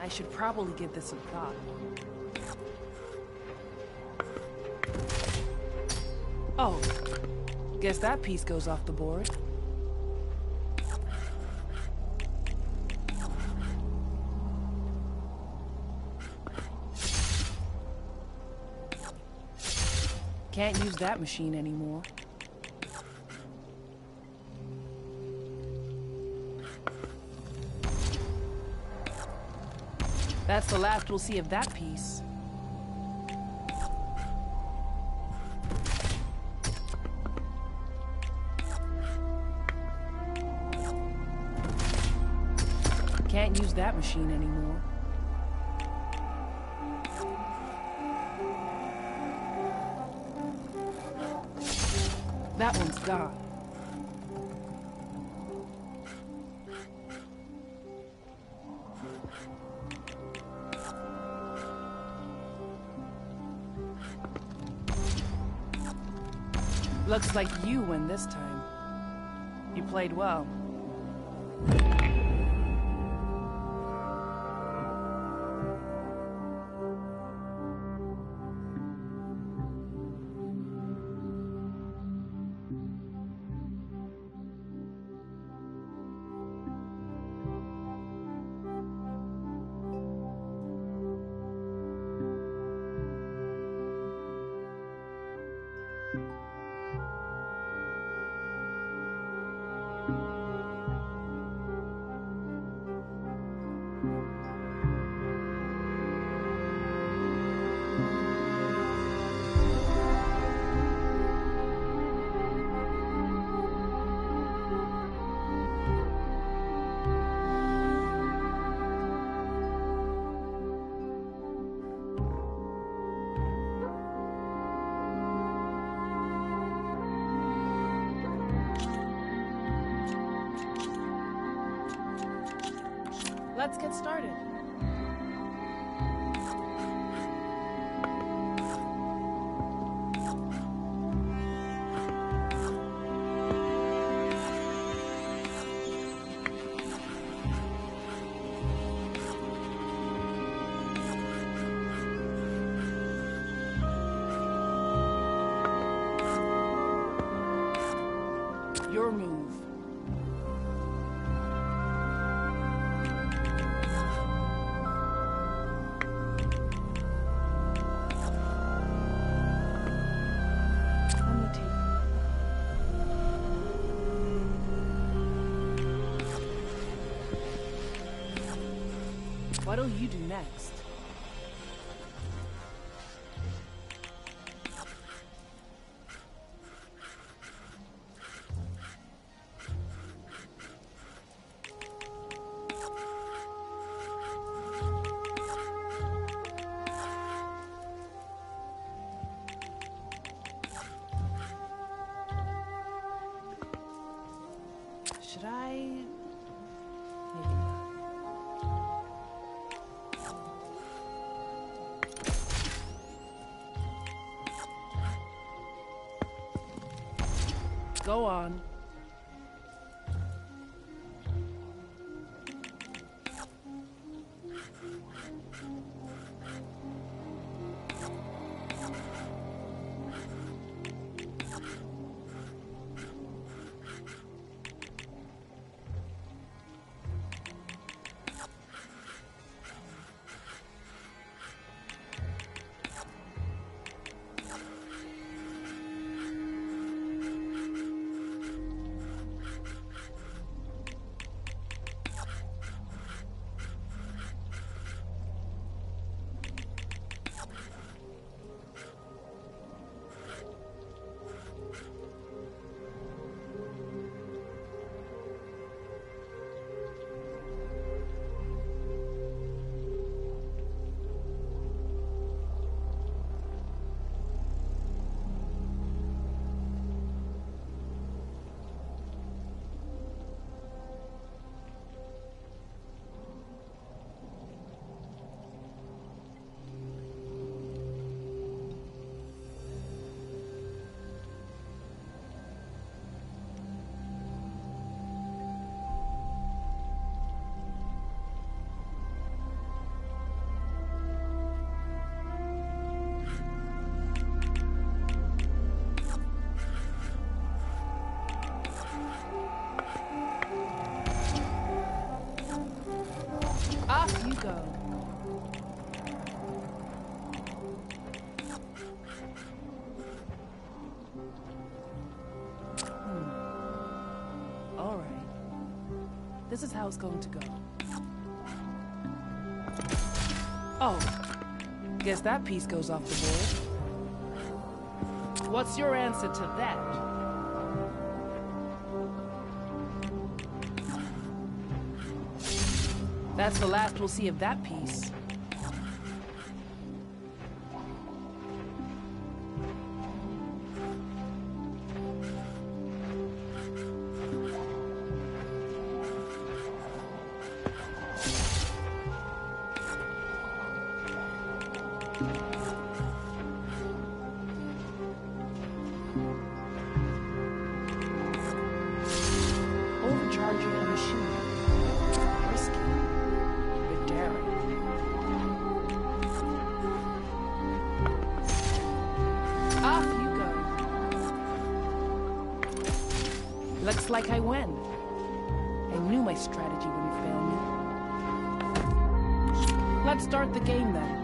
I should probably give this some thought. Oh, guess that piece goes off the board. Can't use that machine anymore. That's the last we'll see of that piece. Can't use that machine anymore. That one's gone. Looks like you win this time. You played well. Let's get started. Your move. On the table. What'll you do next? Should I... Maybe not. Go on. Off you go. All right. This is how it's going to go. Oh, guess that piece goes off the board. What's your answer to that? That's the last we'll see of that piece. Overcharging a machine. Risky. But daring. Off you go. Looks like I win. I knew my strategy wouldn't fail me. Let's start the game then.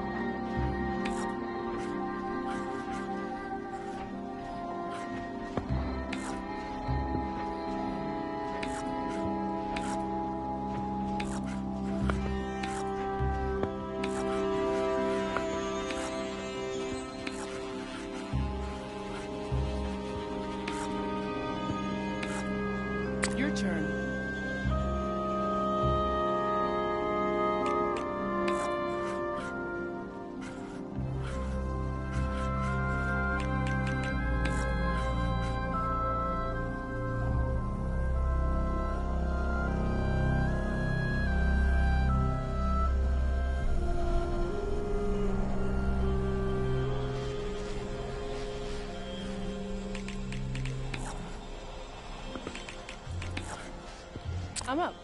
Your turn. I'm up.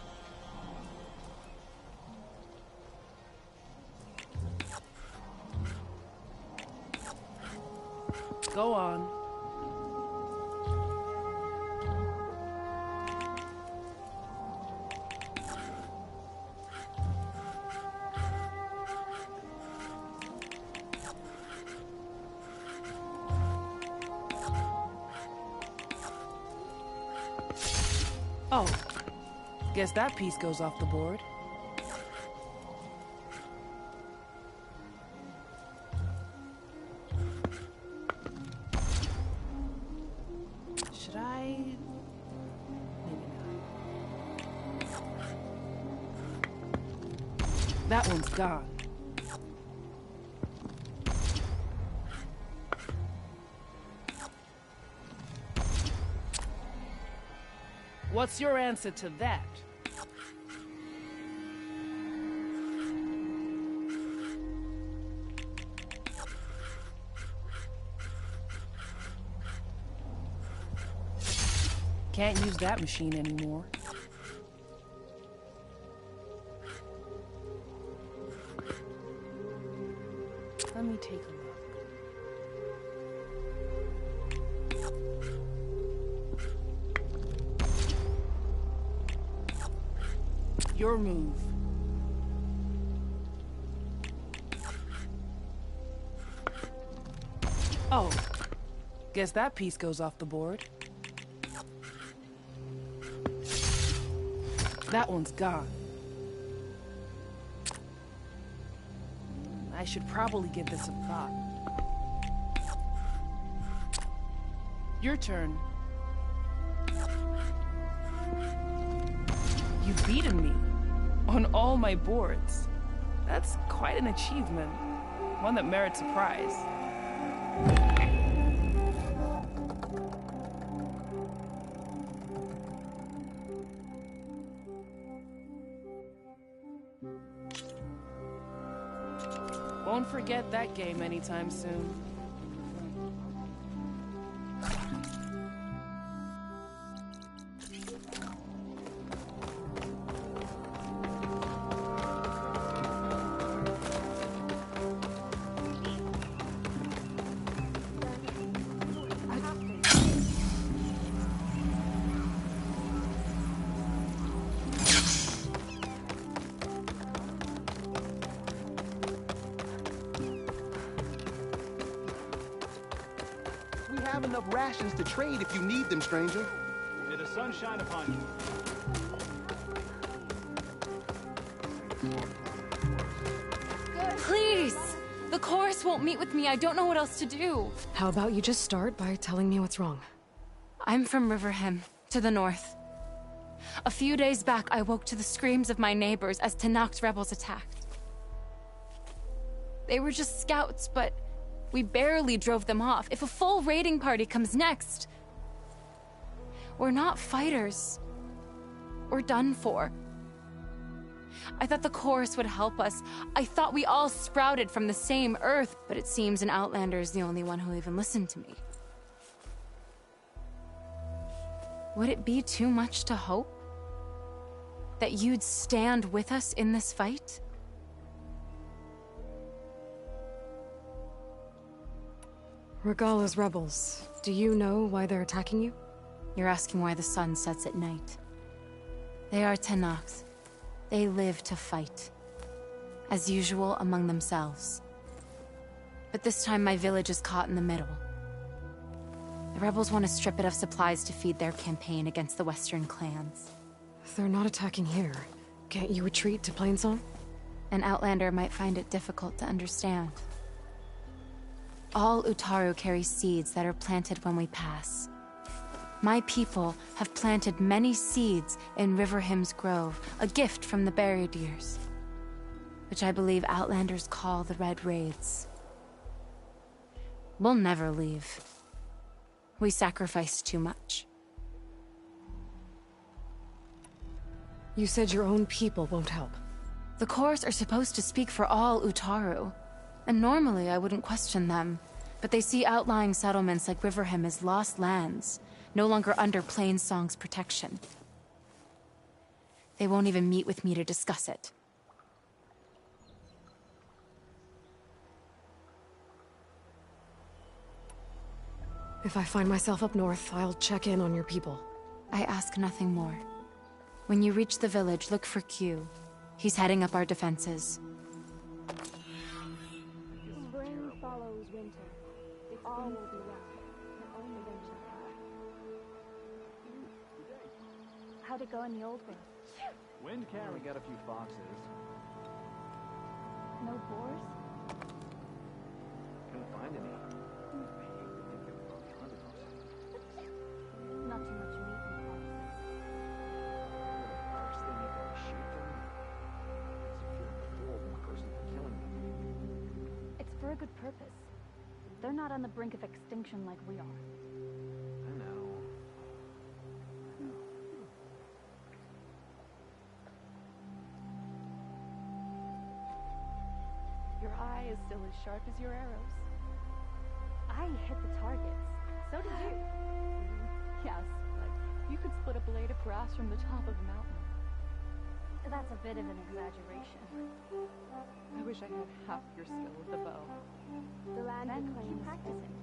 Go on. Oh, guess that piece goes off the board. Should I? Maybe not. That one's gone. What's your answer to that? Can't use that machine anymore. Let me take a look. Your move. Oh, guess that piece goes off the board. That one's gone. I should probably give this a thought. Your turn. You've beaten me on all my boards. That's quite an achievement. One that merits a prize. Won't forget that game anytime soon. Have enough rations to trade if you need them, stranger. May the sun shine upon you. Please! The chorus won't meet with me. I don't know what else to do. How about you just start by telling me what's wrong? I'm from Riverhem, to the north. A few days back, I woke to the screams of my neighbors as Tenakth's rebels attacked. They were just scouts, but we barely drove them off. If a full raiding party comes next, we're not fighters. We're done for. I thought the chorus would help us. I thought we all sprouted from the same earth, but it seems an Outlander is the only one who'll even listen to me. Would it be too much to hope that you'd stand with us in this fight? Regala's rebels. Do you know why they're attacking you? You're asking why the sun sets at night. They are Tenakth. They live to fight. As usual, among themselves. But this time my village is caught in the middle. The rebels want to strip it of supplies to feed their campaign against the Western clans. They're not attacking here. Can't you retreat to Plainsong? An Outlander might find it difficult to understand. All Utaru carry seeds that are planted when we pass. My people have planted many seeds in Riverhem's Grove, a gift from the Buried Years, which I believe Outlanders call the Red Raids. We'll never leave. We sacrificed too much. You said your own people won't help. The chorus are supposed to speak for all Utaru. And normally I wouldn't question them, but they see outlying settlements like Riverhem as lost lands, no longer under Plainsong's protection. They won't even meet with me to discuss it. If I find myself up north, I'll check in on your people. I ask nothing more. When you reach the village, look for Q. He's heading up our defenses. Spring follows winter. All will be well, but only winter. How'd it go in the old one? Wind carry got a few foxes. No boars? Couldn't find any. Not too much meat in the box. First thing you gotta shoot them. It's a horrible person for killing them. It's for a good purpose. They're not on the brink of extinction like we are. I know. Your eye is still as sharp as your arrows. I hit the targets. So did you. Yes, but you could split a blade of grass from the top of a mountain. That's a bit of an exaggeration. I wish I had half your skill with the bow. The land Then claims keep practicing.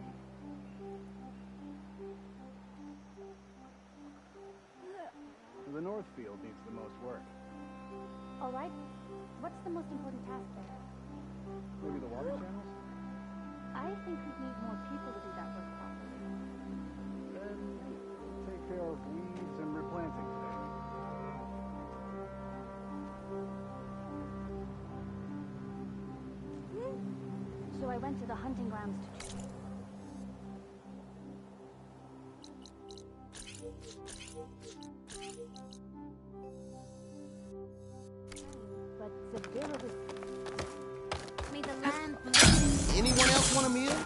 The North Field needs the most work. All right. What's the most important task there? Maybe the water channels? I think we'd need more people to do that work properly. Then take care of weeds and replanting today. So I went to the hunting grounds to... But Severa was... May the land... Anyone else want a meal?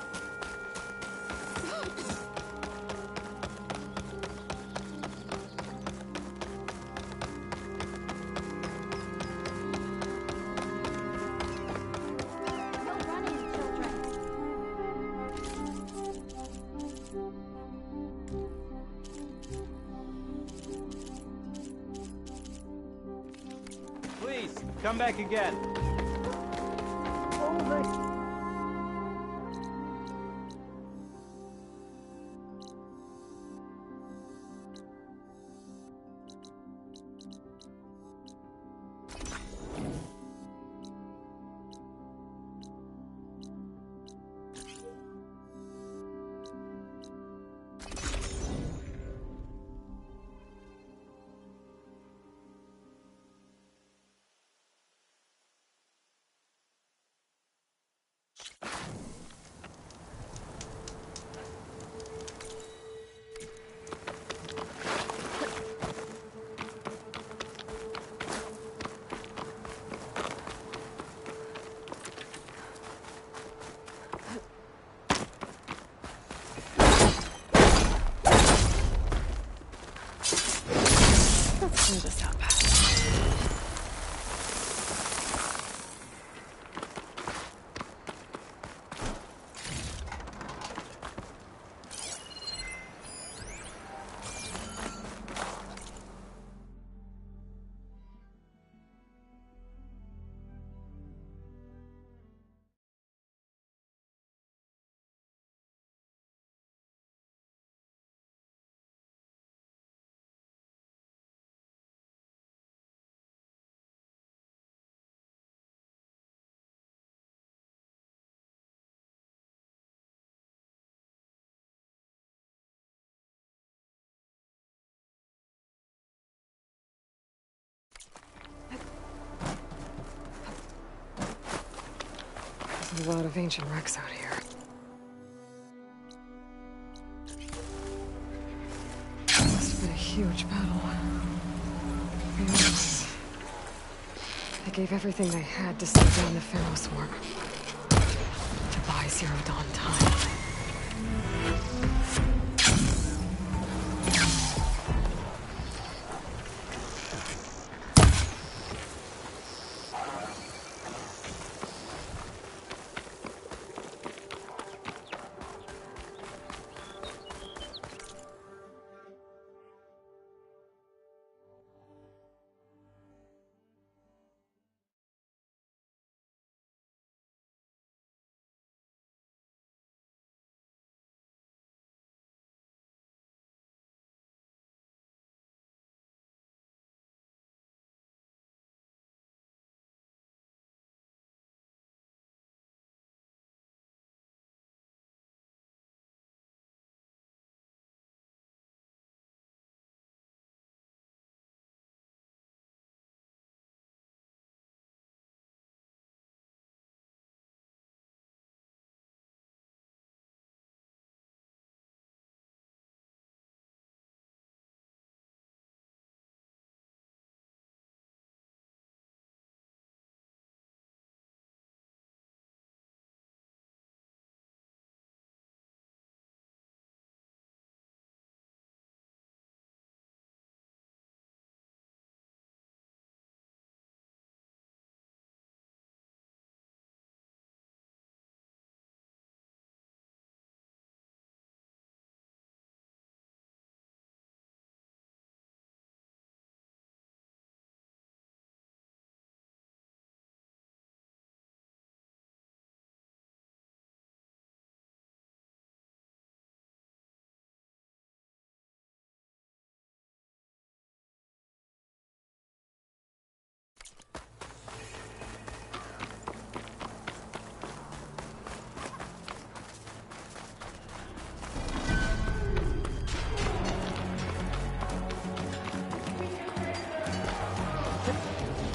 Please, come back again. Let's clear this up. There's a lot of ancient wrecks out here. Must have been a huge battle. Yes. They gave everything they had to slow down the Pharaoh swarm. To buy Zero Dawn time.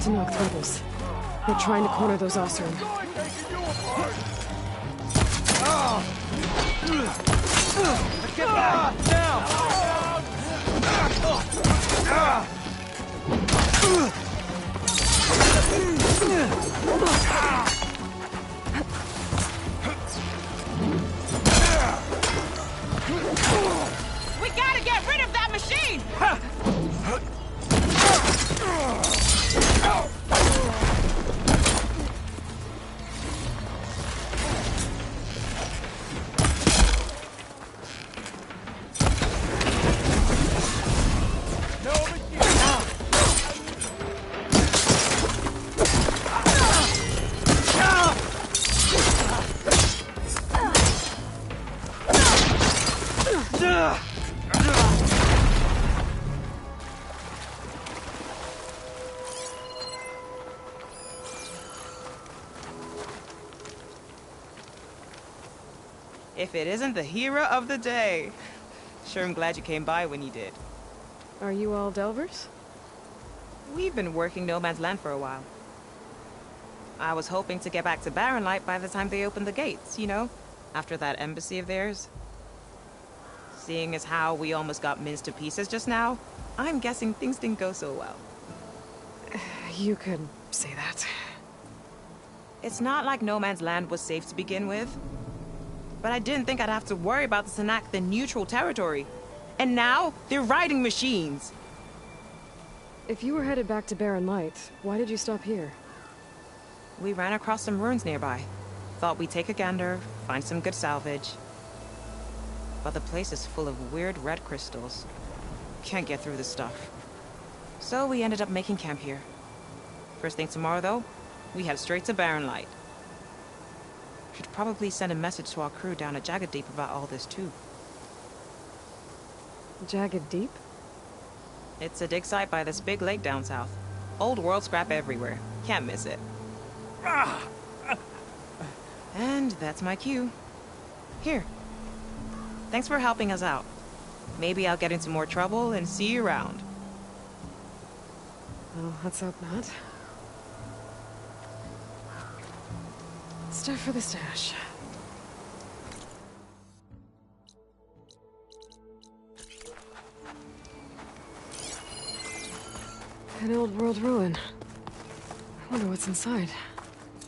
Tenakth rebels. They're trying to corner those Oseram. Get back! Now! We gotta get rid of that machine! If it isn't the hero of the day. Sure, I'm glad you came by when you did. Are you all Delvers? We've been working No Man's Land for a while. I was hoping to get back to Barren Light by the time they opened the gates, you know? After that embassy of theirs. Seeing as how we almost got minced to pieces just now, I'm guessing things didn't go so well. You could say that. It's not like No Man's Land was safe to begin with. But I didn't think I'd have to worry about the Tenakth in neutral territory. And now, they're riding machines. If you were headed back to Barren Light, why did you stop here? We ran across some ruins nearby. Thought we'd take a gander, find some good salvage. But the place is full of weird red crystals. Can't get through the stuff. So we ended up making camp here. First thing tomorrow, though, we head straight to Barren Light. Should probably send a message to our crew down at Jagged Deep about all this, too. Jagged Deep? It's a dig site by this big lake down south. Old world scrap everywhere. Can't miss it. And that's my cue. Here. Thanks for helping us out. Maybe I'll get into more trouble and see you around. Well, let's hope not. Stuff for the stash. An old world ruin. I wonder what's inside.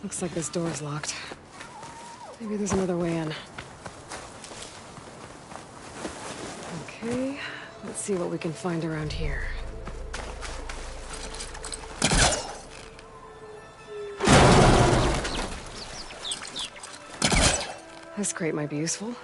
Looks like this door's locked. Maybe there's another way in. Okay, let's see what we can find around here. This crate might be useful.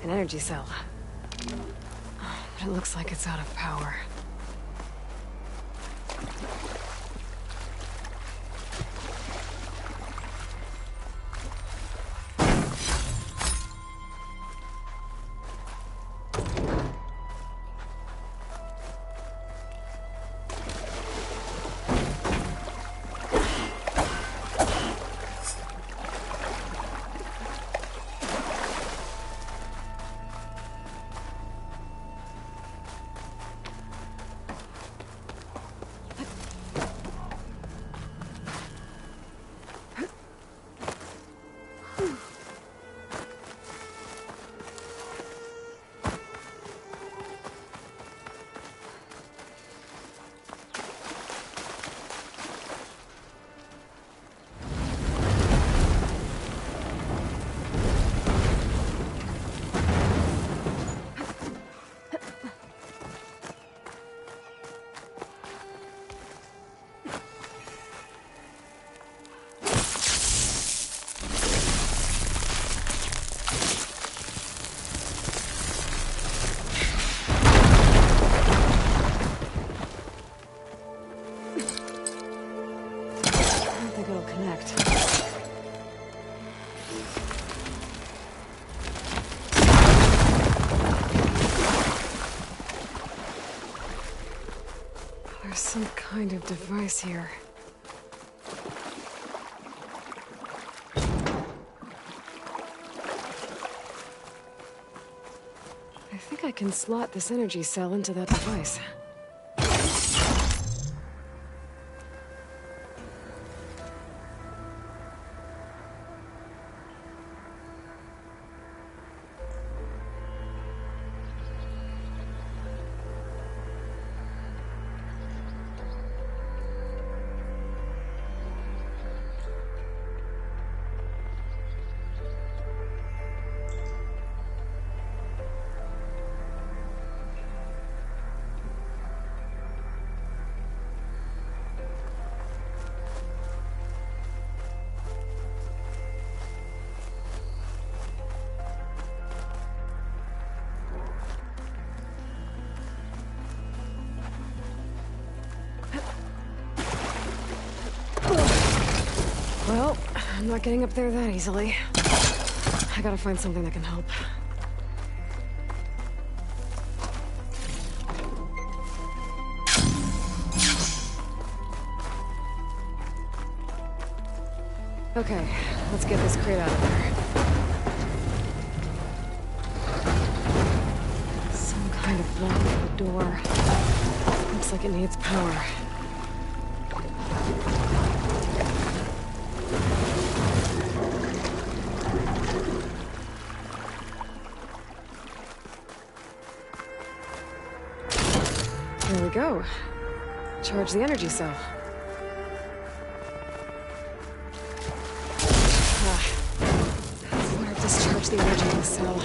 An energy cell. But it looks like it's out of power. disconnect. There's some kind of device here. I think I can slot this energy cell into that device. Well, I'm not getting up there that easily. I gotta find something that can help. Okay, let's get this crate out of there. Some kind of lock for the door. Looks like it needs power. There we go. Charge the energy cell. Water discharge the energy in the cell.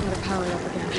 Gotta power it up again.